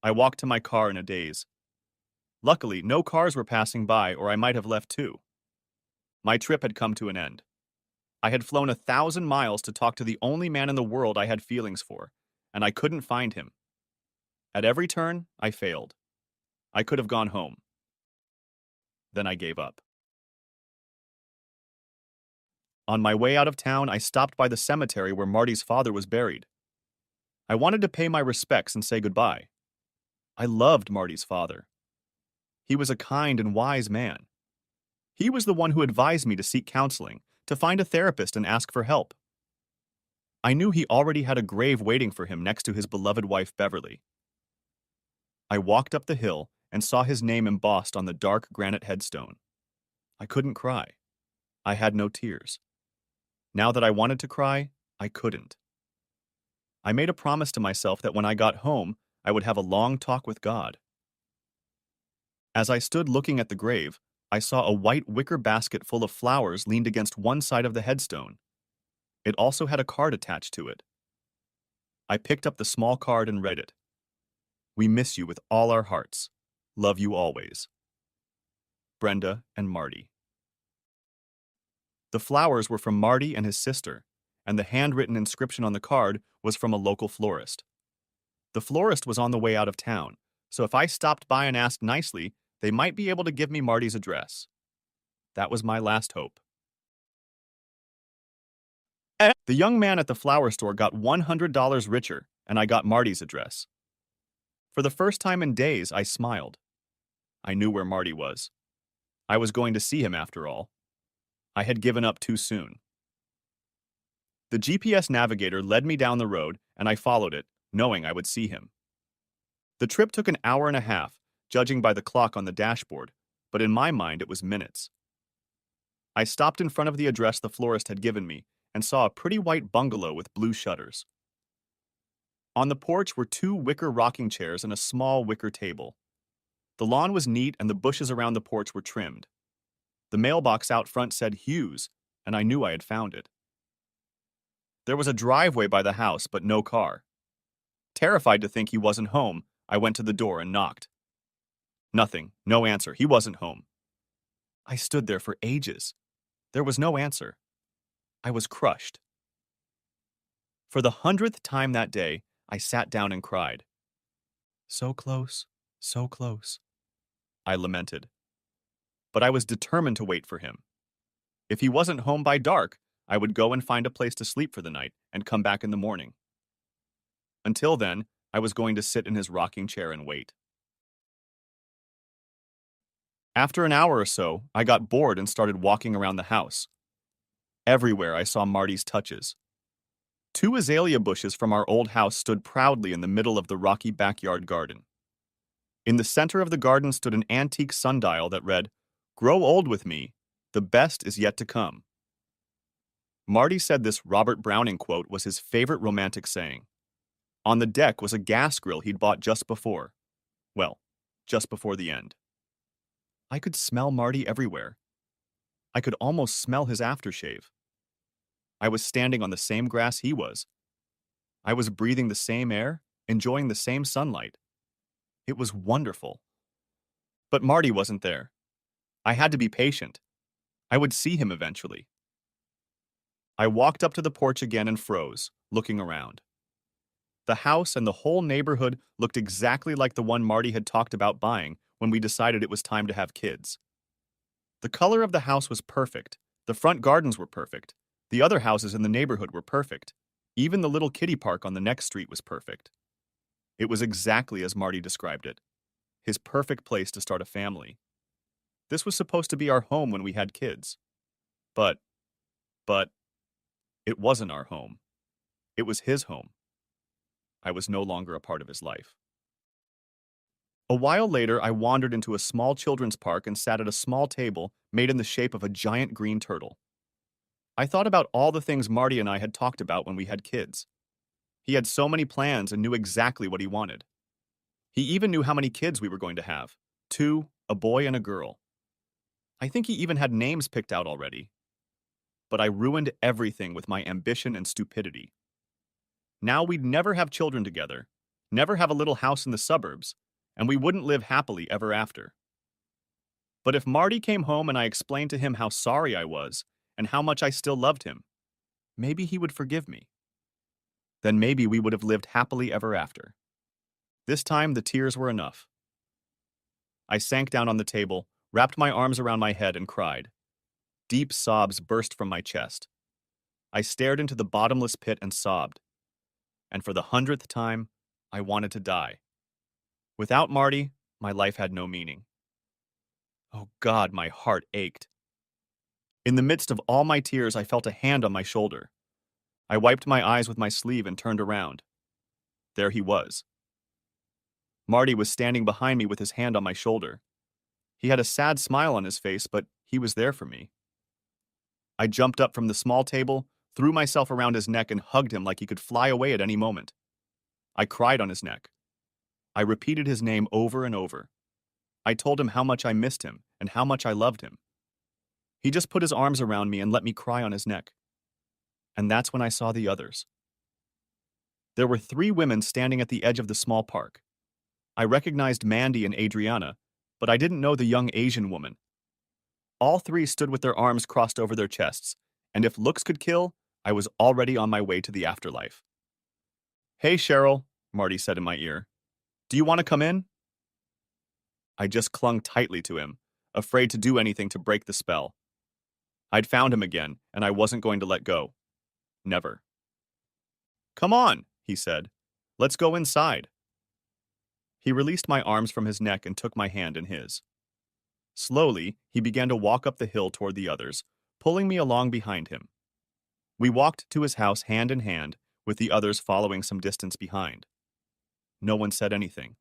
I walked to my car in a daze. Luckily, no cars were passing by, or I might have left too. My trip had come to an end. I had flown 1,000 miles to talk to the only man in the world I had feelings for, and I couldn't find him. At every turn, I failed. I could have gone home. Then I gave up. On my way out of town, I stopped by the cemetery where Marty's father was buried. I wanted to pay my respects and say goodbye. I loved Marty's father. He was a kind and wise man. He was the one who advised me to seek counseling, to find a therapist and ask for help. I knew he already had a grave waiting for him next to his beloved wife Beverly. I walked up the hill and saw his name embossed on the dark granite headstone. I couldn't cry. I had no tears. Now that I wanted to cry, I couldn't. I made a promise to myself that when I got home, I would have a long talk with God. As I stood looking at the grave, I saw a white wicker basket full of flowers leaned against one side of the headstone. It also had a card attached to it. I picked up the small card and read it. "We miss you with all our hearts. Love you always. Brenda and Marty." The flowers were from Marty and his sister, and the handwritten inscription on the card was from a local florist. The florist was on the way out of town, so if I stopped by and asked nicely, they might be able to give me Marty's address. That was my last hope. The young man at the flower store got $100 richer, and I got Marty's address. For the first time in days, I smiled. I knew where Marty was. I was going to see him after all. I had given up too soon. The GPS navigator led me down the road, and I followed it, knowing I would see him. The trip took an hour and a half, judging by the clock on the dashboard, but in my mind it was minutes. I stopped in front of the address the florist had given me and saw a pretty white bungalow with blue shutters. On the porch were 2 wicker rocking chairs and a small wicker table. The lawn was neat and the bushes around the porch were trimmed. The mailbox out front said Hughes, and I knew I had found it. There was a driveway by the house, but no car. Terrified to think he wasn't home, I went to the door and knocked. Nothing, no answer, he wasn't home. I stood there for ages. There was no answer. I was crushed. For the 100th time that day, I sat down and cried. So close, I lamented. but I was determined to wait for him. If he wasn't home by dark, I would go and find a place to sleep for the night and come back in the morning. Until then, I was going to sit in his rocking chair and wait. After an hour or so, I got bored and started walking around the house. Everywhere I saw Marty's touches. Two azalea bushes from our old house stood proudly in the middle of the rocky backyard garden. In the center of the garden stood an antique sundial that read, "Grow old with me, the best is yet to come." Marty said this Robert Browning quote was his favorite romantic saying. On the deck was a gas grill he'd bought just before. Well, just before the end. I could smell Marty everywhere. I could almost smell his aftershave. I was standing on the same grass he was. I was breathing the same air, enjoying the same sunlight. It was wonderful. But Marty wasn't there. I had to be patient. I would see him eventually. I walked up to the porch again and froze, looking around. The house and the whole neighborhood looked exactly like the one Marty had talked about buying when we decided it was time to have kids. The color of the house was perfect. The front gardens were perfect. The other houses in the neighborhood were perfect. Even the little kiddie park on the next street was perfect. It was exactly as Marty described it. His perfect place to start a family. This was supposed to be our home when we had kids. But, it wasn't our home. It was his home. I was no longer a part of his life. A while later, I wandered into a small children's park and sat at a small table made in the shape of a giant green turtle. I thought about all the things Marty and I had talked about when we had kids. He had so many plans and knew exactly what he wanted. He even knew how many kids we were going to have. 2, a boy and a girl. I think he even had names picked out already. But I ruined everything with my ambition and stupidity. Now we'd never have children together, never have a little house in the suburbs, and we wouldn't live happily ever after. But if Marty came home and I explained to him how sorry I was and how much I still loved him, maybe he would forgive me. Then maybe we would have lived happily ever after. This time the tears were enough. I sank down on the table, wrapped my arms around my head and cried. Deep sobs burst from my chest. I stared into the bottomless pit and sobbed. And for the 100th time, I wanted to die. Without Marty, my life had no meaning. Oh God, my heart ached. In the midst of all my tears, I felt a hand on my shoulder. I wiped my eyes with my sleeve and turned around. There he was. Marty was standing behind me with his hand on my shoulder. He had a sad smile on his face, but he was there for me. I jumped up from the small table, threw myself around his neck and hugged him like he could fly away at any moment. I cried on his neck. I repeated his name over and over. I told him how much I missed him and how much I loved him. He just put his arms around me and let me cry on his neck. And that's when I saw the others. There were 3 women standing at the edge of the small park. I recognized Mandy and Adriana, but I didn't know the young Asian woman. All 3 stood with their arms crossed over their chests, and if looks could kill, I was already on my way to the afterlife. "Hey, Cheryl," Marty said in my ear. "Do you want to come in?" I just clung tightly to him, afraid to do anything to break the spell. I'd found him again, and I wasn't going to let go. Never. "Come on," he said. "Let's go inside." He released my arms from his neck and took my hand in his. Slowly, he began to walk up the hill toward the others, pulling me along behind him. We walked to his house hand in hand, with the others following some distance behind. No one said anything.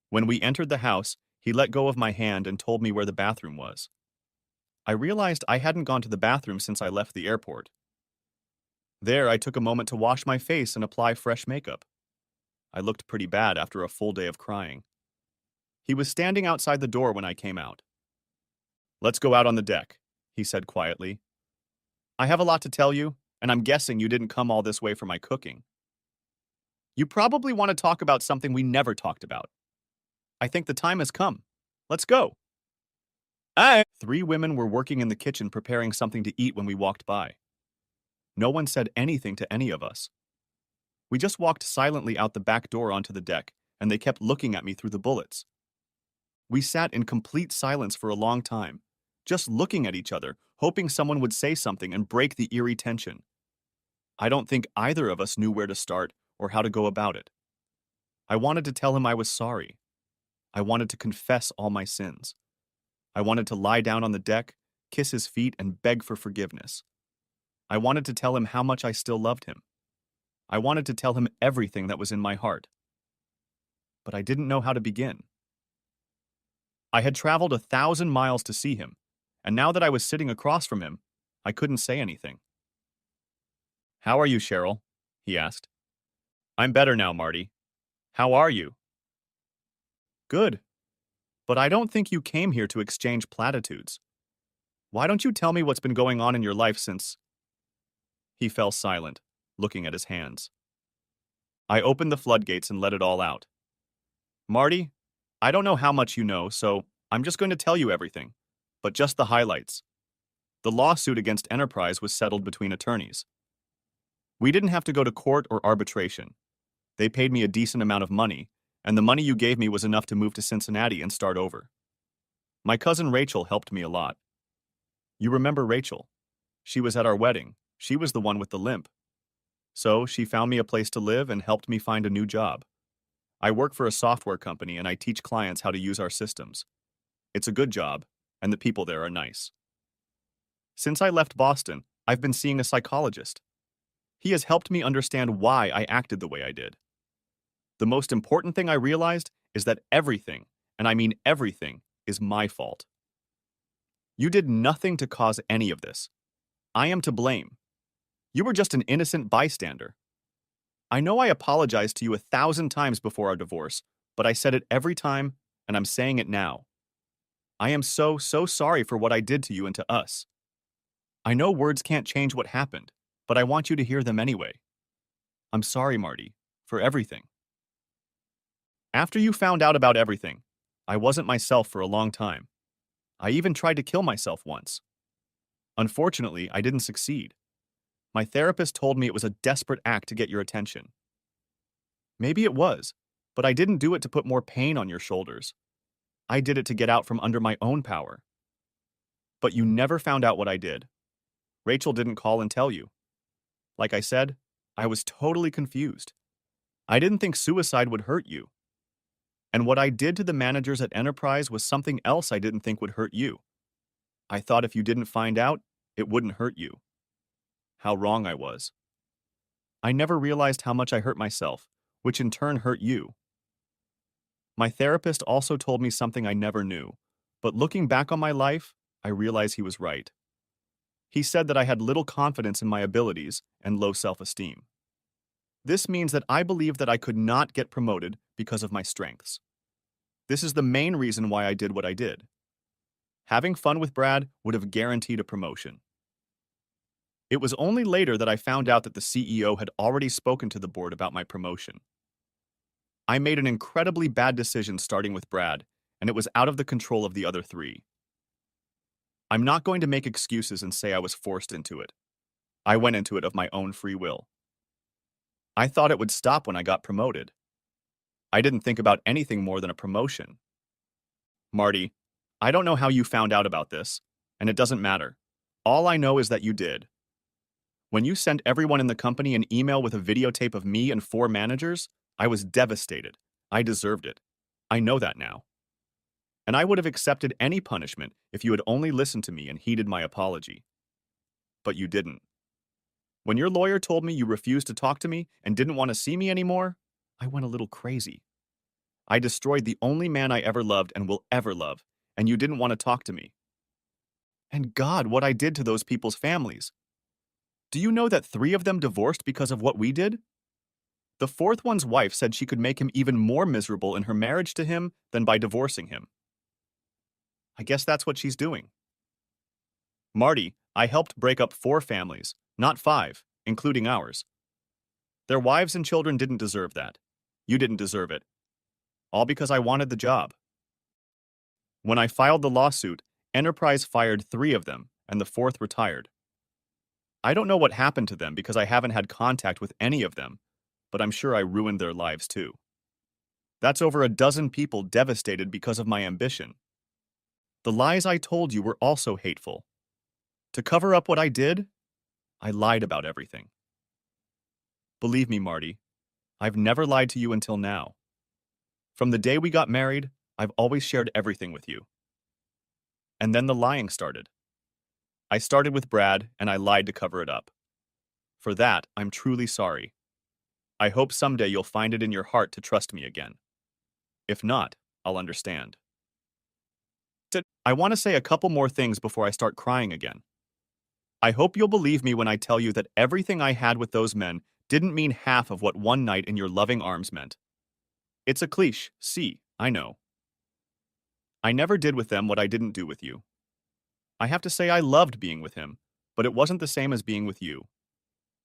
When we entered the house, he let go of my hand and told me where the bathroom was. I realized I hadn't gone to the bathroom since I left the airport. There, I took a moment to wash my face and apply fresh makeup. I looked pretty bad after a full day of crying. He was standing outside the door when I came out. "Let's go out on the deck," he said quietly. "I have a lot to tell you, and I'm guessing you didn't come all this way for my cooking. You probably want to talk about something we never talked about. I think the time has come. Let's go." 3 women were working in the kitchen preparing something to eat when we walked by. No one said anything to any of us. We just walked silently out the back door onto the deck, and they kept looking at me through the bullets. We sat in complete silence for a long time, just looking at each other, hoping someone would say something and break the eerie tension. I don't think either of us knew where to start or how to go about it. I wanted to tell him I was sorry. I wanted to confess all my sins. I wanted to lie down on the deck, kiss his feet, and beg for forgiveness. I wanted to tell him how much I still loved him. I wanted to tell him everything that was in my heart. But I didn't know how to begin. I had traveled 1,000 miles to see him, and now that I was sitting across from him, I couldn't say anything. "How are you, Cheryl?" he asked. "I'm better now, Marty. How are you?" "Good. But I don't think you came here to exchange platitudes. Why don't you tell me what's been going on in your life since—" He fell silent, looking at his hands. I opened the floodgates and let it all out. "Marty, I don't know how much you know, so I'm just going to tell you everything, but just the highlights. The lawsuit against Enterprise was settled between attorneys. We didn't have to go to court or arbitration. They paid me a decent amount of money, and the money you gave me was enough to move to Cincinnati and start over. My cousin Rachel helped me a lot. You remember Rachel? She was at our wedding. She was the one with the limp. So she found me a place to live and helped me find a new job. I work for a software company and I teach clients how to use our systems. It's a good job, and the people there are nice. Since I left Boston, I've been seeing a psychologist. He has helped me understand why I acted the way I did. The most important thing I realized is that everything, and I mean everything, is my fault. You did nothing to cause any of this. I am to blame. You were just an innocent bystander. I know I apologized to you 1,000 times before our divorce, but I said it every time, and I'm saying it now. I am so sorry for what I did to you and to us. I know words can't change what happened, but I want you to hear them anyway. I'm sorry, Marty, for everything. After you found out about everything, I wasn't myself for a long time. I even tried to kill myself once. Unfortunately, I didn't succeed. My therapist told me it was a desperate act to get your attention. Maybe it was, but I didn't do it to put more pain on your shoulders. I did it to get out from under my own power. But you never found out what I did. Rachel didn't call and tell you. Like I said, I was totally confused. I didn't think suicide would hurt you. And what I did to the managers at Enterprise was something else I didn't think would hurt you. I thought if you didn't find out, it wouldn't hurt you. How wrong I was. I never realized how much I hurt myself, which in turn hurt you. My therapist also told me something I never knew, but looking back on my life, I realize he was right. He said that I had little confidence in my abilities and low self-esteem. This means that I believed that I could not get promoted because of my strengths. This is the main reason why I did what I did. Having fun with Brad would have guaranteed a promotion. It was only later that I found out that the CEO had already spoken to the board about my promotion. I made an incredibly bad decision starting with Brad, and it was out of the control of the other three. I'm not going to make excuses and say I was forced into it. I went into it of my own free will. I thought it would stop when I got promoted. I didn't think about anything more than a promotion. Marty, I don't know how you found out about this, and it doesn't matter. All I know is that you did. When you sent everyone in the company an email with a videotape of me and 4 managers, I was devastated. I deserved it. I know that now. And I would have accepted any punishment if you had only listened to me and heeded my apology. But you didn't. When your lawyer told me you refused to talk to me and didn't want to see me anymore, I went a little crazy. I destroyed the only man I ever loved and will ever love, and you didn't want to talk to me. And God, what I did to those people's families. Do you know that 3 of them divorced because of what we did? The 4th one's wife said she could make him even more miserable in her marriage to him than by divorcing him. I guess that's what she's doing. Marty, I helped break up 4 families, not 5, including ours. Their wives and children didn't deserve that. You didn't deserve it. All because I wanted the job. When I filed the lawsuit, Enterprise fired 3 of them, and the 4th retired. I don't know what happened to them because I haven't had contact with any of them, but I'm sure I ruined their lives too. That's over a dozen people devastated because of my ambition. The lies I told you were also hateful. To cover up what I did, I lied about everything. Believe me, Marty, I've never lied to you until now. From the day we got married, I've always shared everything with you. And then the lying started. I started with Brad, and I lied to cover it up. For that, I'm truly sorry. I hope someday you'll find it in your heart to trust me again. If not, I'll understand. I want to say a couple more things before I start crying again. I hope you'll believe me when I tell you that everything I had with those men didn't mean half of what one night in your loving arms meant. It's a cliche, see, I know. I never did with them what I didn't do with you. I have to say I loved being with him, but it wasn't the same as being with you.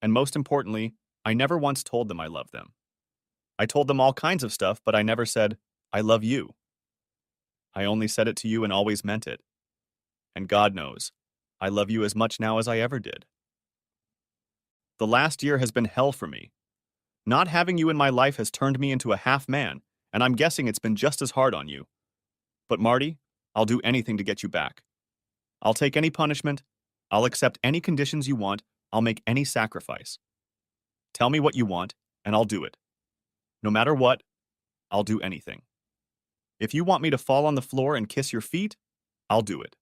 And most importantly, I never once told them I loved them. I told them all kinds of stuff, but I never said, I love you. I only said it to you and always meant it. And God knows, I love you as much now as I ever did. The last year has been hell for me. Not having you in my life has turned me into a half man, and I'm guessing it's been just as hard on you. But Marty, I'll do anything to get you back. I'll take any punishment. I'll accept any conditions you want. I'll make any sacrifice. Tell me what you want, and I'll do it. No matter what, I'll do anything. If you want me to fall on the floor and kiss your feet, I'll do it.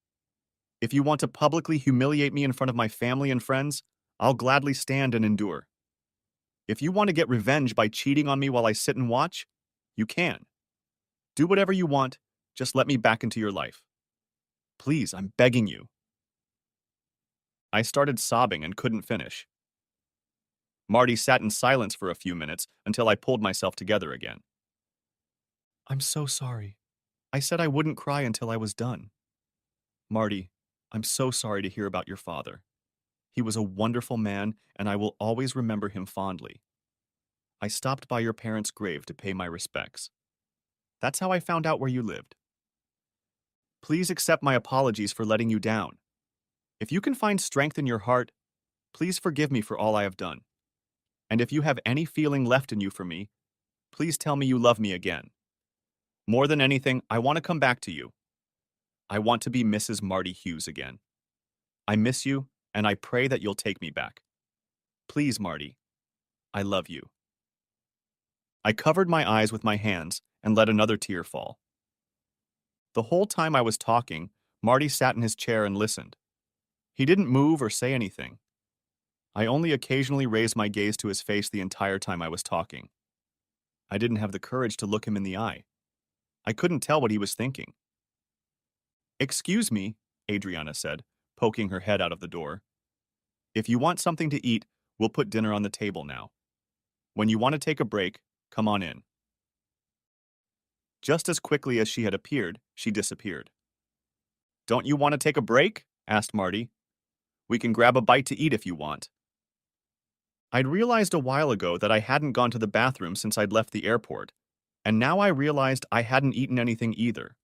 If you want to publicly humiliate me in front of my family and friends, I'll gladly stand and endure. If you want to get revenge by cheating on me while I sit and watch, you can. Do whatever you want, just let me back into your life. Please, I'm begging you. I started sobbing and couldn't finish. Marty sat in silence for a few minutes until I pulled myself together again. I'm so sorry. I said I wouldn't cry until I was done. Marty, I'm so sorry to hear about your father. He was a wonderful man, and I will always remember him fondly. I stopped by your parents' grave to pay my respects. That's how I found out where you lived. Please accept my apologies for letting you down. If you can find strength in your heart, please forgive me for all I have done. And if you have any feeling left in you for me, please tell me you love me again. More than anything, I want to come back to you. I want to be Mrs. Marty Hughes again. I miss you, and I pray that you'll take me back. Please, Marty, I love you. I covered my eyes with my hands and let another tear fall. The whole time I was talking, Marty sat in his chair and listened. He didn't move or say anything. I only occasionally raised my gaze to his face the entire time I was talking. I didn't have the courage to look him in the eye. I couldn't tell what he was thinking. Excuse me, Adriana said, poking her head out of the door. If you want something to eat, we'll put dinner on the table now. When you want to take a break, come on in. Just as quickly as she had appeared, she disappeared. Don't you want to take a break? Asked Marty. We can grab a bite to eat if you want. I'd realized a while ago that I hadn't gone to the bathroom since I'd left the airport, and now I realized I hadn't eaten anything either.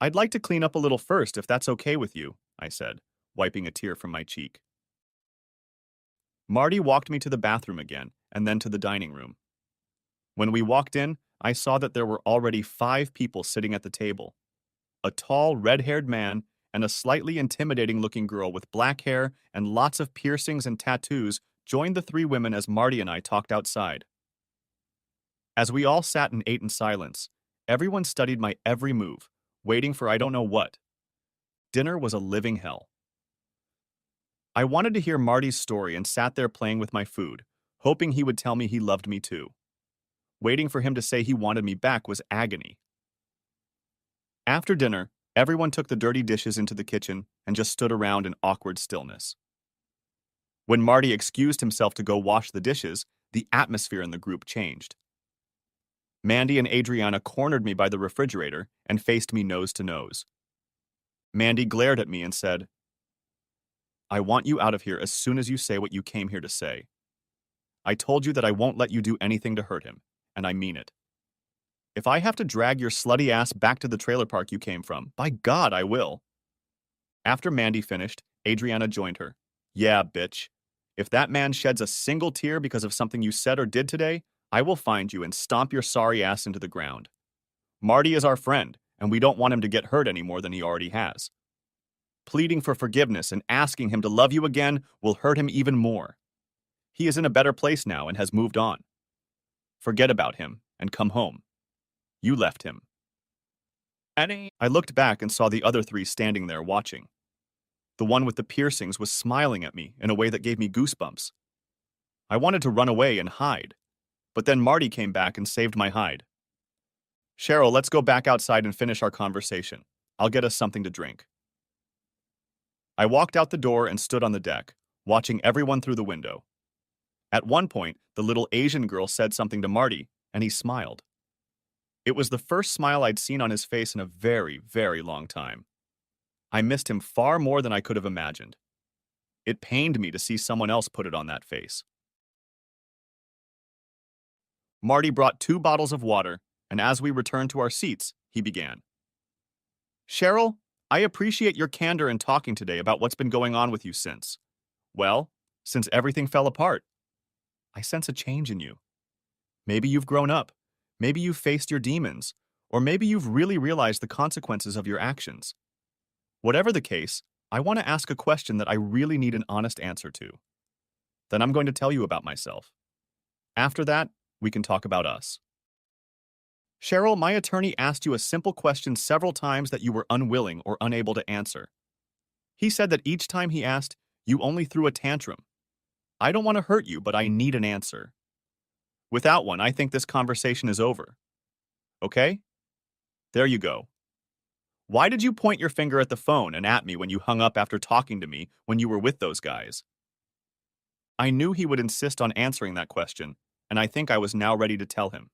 I'd like to clean up a little first if that's okay with you, I said, wiping a tear from my cheek. Marty walked me to the bathroom again, and then to the dining room. When we walked in, I saw that there were already 5 people sitting at the table. A tall, red-haired man and a slightly intimidating-looking girl with black hair and lots of piercings and tattoos joined the 3 women as Marty and I talked outside. As we all sat and ate in silence, everyone studied my every move, waiting for I don't know what. Dinner was a living hell. I wanted to hear Marty's story and sat there playing with my food, hoping he would tell me he loved me too. Waiting for him to say he wanted me back was agony. After dinner, everyone took the dirty dishes into the kitchen and just stood around in awkward stillness. When Marty excused himself to go wash the dishes, the atmosphere in the group changed. Mandy and Adriana cornered me by the refrigerator and faced me nose to nose. Mandy glared at me and said, I want you out of here as soon as you say what you came here to say. I told you that I won't let you do anything to hurt him, and I mean it. If I have to drag your slutty ass back to the trailer park you came from, by God, I will. After Mandy finished, Adriana joined her. Yeah, bitch. If that man sheds a single tear because of something you said or did today, I will find you and stomp your sorry ass into the ground. Marty is our friend, and we don't want him to get hurt any more than he already has. Pleading for forgiveness and asking him to love you again will hurt him even more. He is in a better place now and has moved on. Forget about him and come home. You left him. I looked back and saw the other three standing there watching. The one with the piercings was smiling at me in a way that gave me goosebumps. I wanted to run away and hide, but then Marty came back and saved my hide. Cheryl, let's go back outside and finish our conversation. I'll get us something to drink. I walked out the door and stood on the deck, watching everyone through the window. At one point, the little Asian girl said something to Marty, and he smiled. It was the first smile I'd seen on his face in a very, very long time. I missed him far more than I could have imagined. It pained me to see someone else put it on that face. Marty brought 2 bottles of water, and as we returned to our seats, he began. Cheryl, I appreciate your candor in talking today about what's been going on with you since. Well, since everything fell apart. I sense a change in you. Maybe you've grown up. Maybe you've faced your demons. Or maybe you've really realized the consequences of your actions. Whatever the case, I want to ask a question that I really need an honest answer to. Then I'm going to tell you about myself. After that, we can talk about us. Cheryl, my attorney asked you a simple question several times that you were unwilling or unable to answer. He said that each time he asked, you only threw a tantrum. I don't want to hurt you, but I need an answer. Without one, I think this conversation is over. Okay? There you go. Why did you point your finger at the phone and at me when you hung up after talking to me when you were with those guys? I knew he would insist on answering that question, and I think I was now ready to tell him.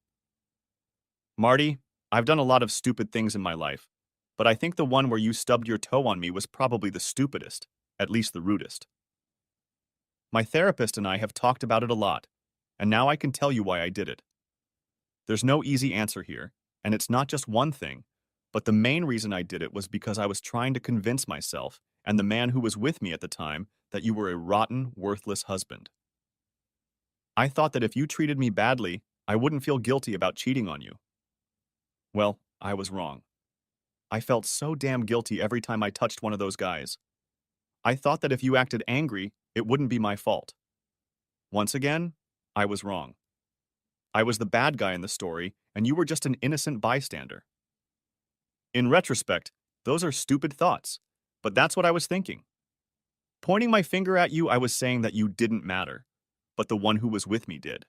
Marty, I've done a lot of stupid things in my life, but I think the one where you stubbed your toe on me was probably the stupidest, at least the rudest. My therapist and I have talked about it a lot, and now I can tell you why I did it. There's no easy answer here, and it's not just one thing, but the main reason I did it was because I was trying to convince myself and the man who was with me at the time that you were a rotten, worthless husband. I thought that if you treated me badly, I wouldn't feel guilty about cheating on you. Well, I was wrong. I felt so damn guilty every time I touched one of those guys. I thought that if you acted angry, it wouldn't be my fault. Once again, I was wrong. I was the bad guy in the story, and you were just an innocent bystander. In retrospect, those are stupid thoughts, but that's what I was thinking. Pointing my finger at you, I was saying that you didn't matter, but the one who was with me did.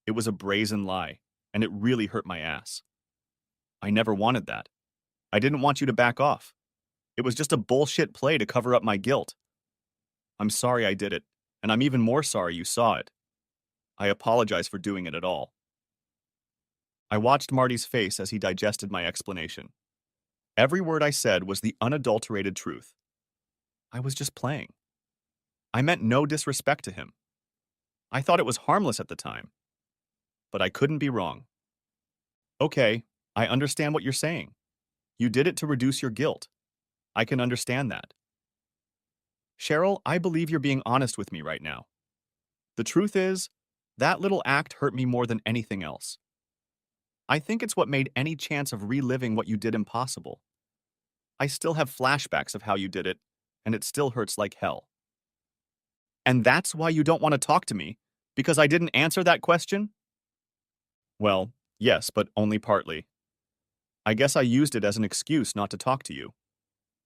It was a brazen lie, and it really hurt my ass. I never wanted that. I didn't want you to back off. It was just a bullshit play to cover up my guilt. I'm sorry I did it, and I'm even more sorry you saw it. I apologize for doing it at all. I watched Marty's face as he digested my explanation. Every word I said was the unadulterated truth. I was just playing. I meant no disrespect to him. I thought it was harmless at the time. But I couldn't be wrong. Okay, I understand what you're saying. You did it to reduce your guilt. I can understand that. Cheryl, I believe you're being honest with me right now. The truth is, that little act hurt me more than anything else. I think it's what made any chance of reliving what you did impossible. I still have flashbacks of how you did it, and it still hurts like hell. And that's why you don't want to talk to me, because I didn't answer that question? Well, yes, but only partly. I guess I used it as an excuse not to talk to you.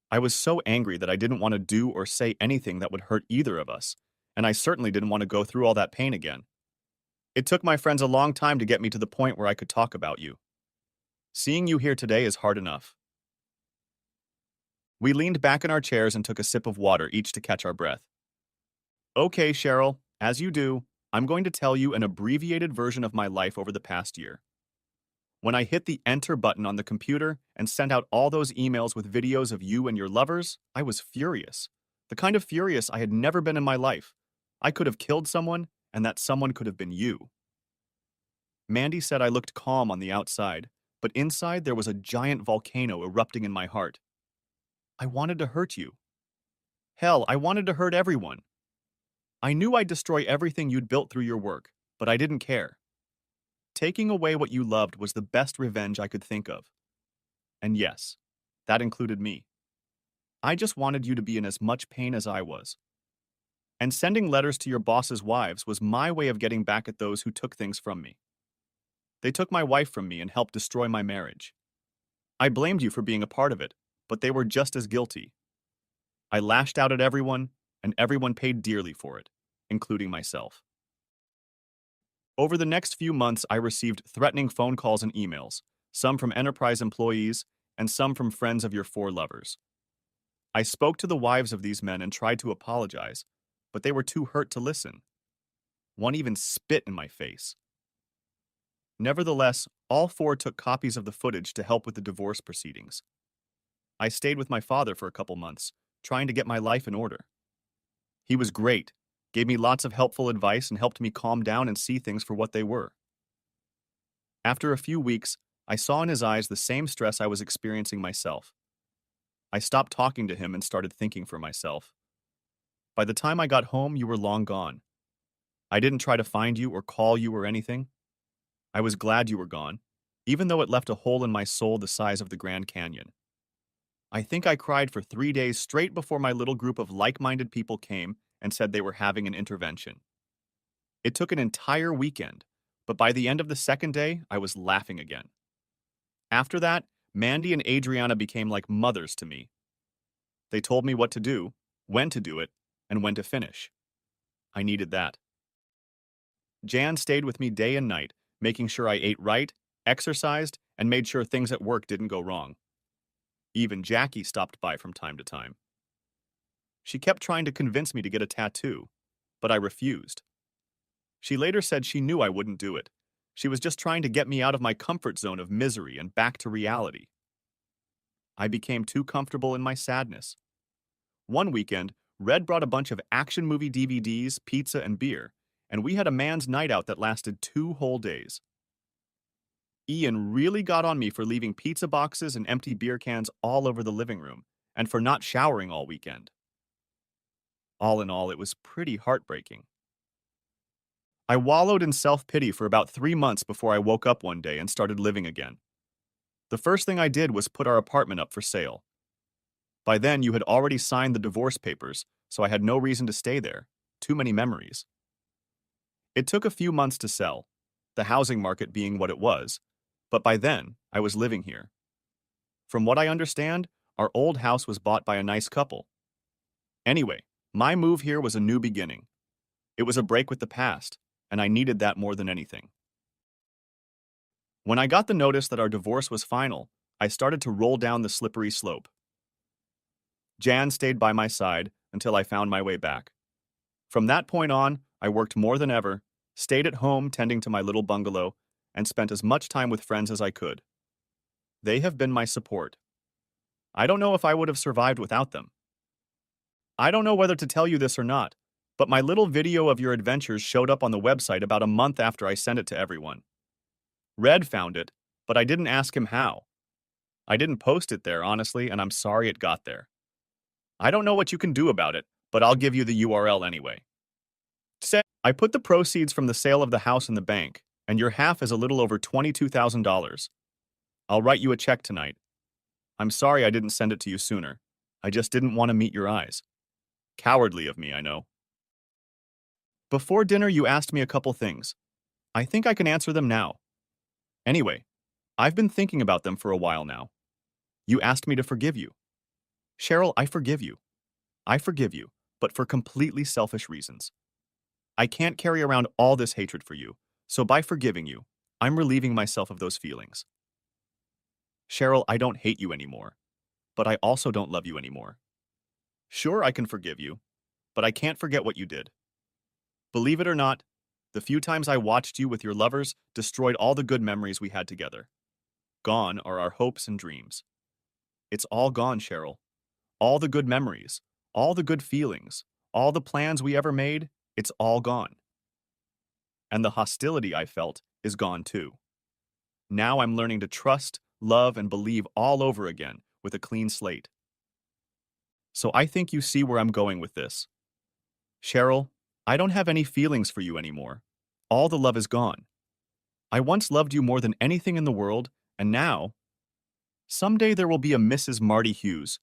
I was so angry that I didn't want to do or say anything that would hurt either of us, and I certainly didn't want to go through all that pain again. It took my friends a long time to get me to the point where I could talk about you. Seeing you here today is hard enough. We leaned back in our chairs and took a sip of water, each to catch our breath. Okay, Cheryl, as you do, I'm going to tell you an abbreviated version of my life over the past year. When I hit the enter button on the computer and sent out all those emails with videos of you and your lovers, I was furious. The kind of furious I had never been in my life. I could have killed someone, and that someone could have been you. Mandy said I looked calm on the outside, but inside there was a giant volcano erupting in my heart. I wanted to hurt you. Hell, I wanted to hurt everyone. I knew I'd destroy everything you'd built through your work, but I didn't care. Taking away what you loved was the best revenge I could think of. And yes, that included me. I just wanted you to be in as much pain as I was. And sending letters to your boss's wives was my way of getting back at those who took things from me. They took my wife from me and helped destroy my marriage. I blamed you for being a part of it, but they were just as guilty. I lashed out at everyone, and everyone paid dearly for it, including myself. Over the next few months, I received threatening phone calls and emails, some from enterprise employees and some from friends of your four lovers. I spoke to the wives of these men and tried to apologize, but they were too hurt to listen. One even spit in my face. Nevertheless, all four took copies of the footage to help with the divorce proceedings. I stayed with my father for a couple months, trying to get my life in order. He was great, gave me lots of helpful advice, and helped me calm down and see things for what they were. After a few weeks, I saw in his eyes the same stress I was experiencing myself. I stopped talking to him and started thinking for myself. By the time I got home, you were long gone. I didn't try to find you or call you or anything. I was glad you were gone, even though it left a hole in my soul the size of the Grand Canyon. I think I cried for 3 days straight before my little group of like-minded people came and said they were having an intervention. It took an entire weekend, but by the end of the second day, I was laughing again. After that, Mandy and Adriana became like mothers to me. They told me what to do, when to do it, and when to finish. I needed that. Jan stayed with me day and night, making sure I ate right, exercised, and made sure things at work didn't go wrong. Even Jackie stopped by from time to time. She kept trying to convince me to get a tattoo, but I refused. She later said she knew I wouldn't do it. She was just trying to get me out of my comfort zone of misery and back to reality. I became too comfortable in my sadness. One weekend, Red brought a bunch of action movie DVDs, pizza, and beer, and we had a man's night out that lasted 2 whole days. Ian really got on me for leaving pizza boxes and empty beer cans all over the living room, and for not showering all weekend. All in all, it was pretty heartbreaking. I wallowed in self-pity for about 3 months before I woke up one day and started living again. The first thing I did was put our apartment up for sale. By then, you had already signed the divorce papers, so I had no reason to stay there. Too many memories. It took a few months to sell, the housing market being what it was, but by then, I was living here. From what I understand, our old house was bought by a nice couple. Anyway, my move here was a new beginning. It was a break with the past, and I needed that more than anything. When I got the notice that our divorce was final, I started to roll down the slippery slope. Jan stayed by my side until I found my way back. From that point on, I worked more than ever, stayed at home tending to my little bungalow, and spent as much time with friends as I could. They have been my support. I don't know if I would have survived without them. I don't know whether to tell you this or not, but my little video of your adventures showed up on the website about a month after I sent it to everyone. Red found it, but I didn't ask him how. I didn't post it there, honestly, and I'm sorry it got there. I don't know what you can do about it, but I'll give you the URL anyway. I put the proceeds from the sale of the house in the bank, and your half is a little over $22,000. I'll write you a check tonight. I'm sorry I didn't send it to you sooner. I just didn't want to meet your eyes. Cowardly of me, I know. Before dinner, you asked me a couple things. I think I can answer them now. Anyway, I've been thinking about them for a while now. You asked me to forgive you. Cheryl, I forgive you. I forgive you, but for completely selfish reasons. I can't carry around all this hatred for you, so by forgiving you, I'm relieving myself of those feelings. Cheryl, I don't hate you anymore, but I also don't love you anymore. Sure, I can forgive you, but I can't forget what you did. Believe it or not, the few times I watched you with your lovers destroyed all the good memories we had together. Gone are our hopes and dreams. It's all gone, Cheryl. All the good memories, all the good feelings, all the plans we ever made, it's all gone. And the hostility I felt is gone too. Now I'm learning to trust, love, and believe all over again with a clean slate. So I think you see where I'm going with this. Cheryl, I don't have any feelings for you anymore. All the love is gone. I once loved you more than anything in the world, and now, someday there will be a Mrs. Marty Hughes,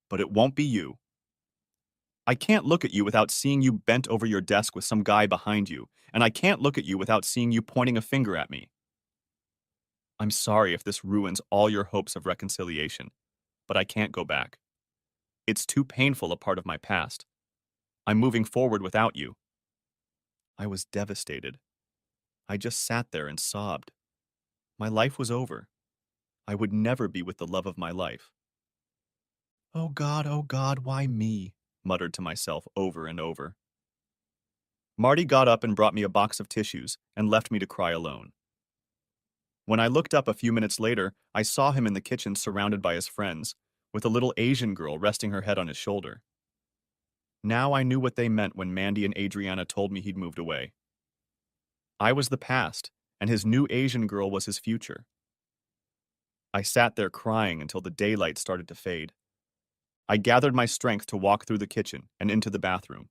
but it won't be you. I can't look at you without seeing you bent over your desk with some guy behind you, and I can't look at you without seeing you pointing a finger at me. I'm sorry if this ruins all your hopes of reconciliation, but I can't go back. It's too painful a part of my past. I'm moving forward without you. I was devastated. I just sat there and sobbed. My life was over. I would never be with the love of my life. Oh God, why me? Muttered to myself over and over. Marty got up and brought me a box of tissues and left me to cry alone. When I looked up a few minutes later, I saw him in the kitchen surrounded by his friends, with a little Asian girl resting her head on his shoulder. Now I knew what they meant when Mandy and Adriana told me he'd moved away. I was the past, and his new Asian girl was his future. I sat there crying until the daylight started to fade. I gathered my strength to walk through the kitchen and into the bathroom.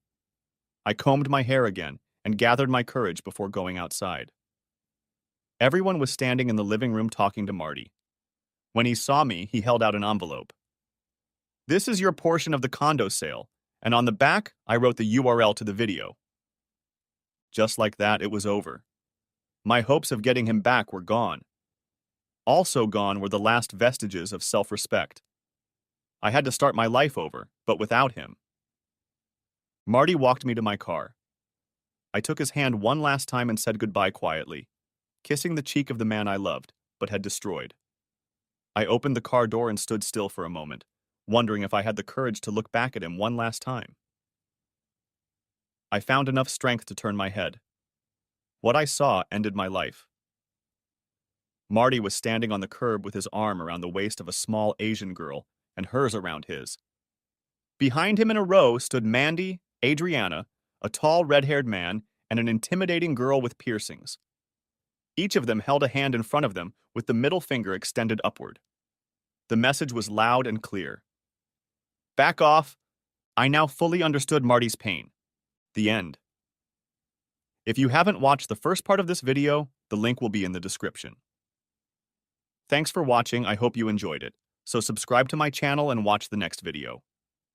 I combed my hair again and gathered my courage before going outside. Everyone was standing in the living room talking to Marty. When he saw me, he held out an envelope. This is your portion of the condo sale, and on the back, I wrote the URL to the video. Just like that, it was over. My hopes of getting him back were gone. Also gone were the last vestiges of self-respect. I had to start my life over, but without him. Marty walked me to my car. I took his hand one last time and said goodbye quietly, kissing the cheek of the man I loved, but had destroyed. I opened the car door and stood still for a moment, wondering if I had the courage to look back at him one last time. I found enough strength to turn my head. What I saw ended my life. Marty was standing on the curb with his arm around the waist of a small Asian girl and hers around his. Behind him in a row stood Mandy, Adriana, a tall red-haired man, and an intimidating girl with piercings. Each of them held a hand in front of them with the middle finger extended upward. The message was loud and clear. Back off. I now fully understood Marty's pain. The end. If you haven't watched the first part of this video, the link will be in the description. Thanks for watching, I hope you enjoyed it. So subscribe to my channel and watch the next video.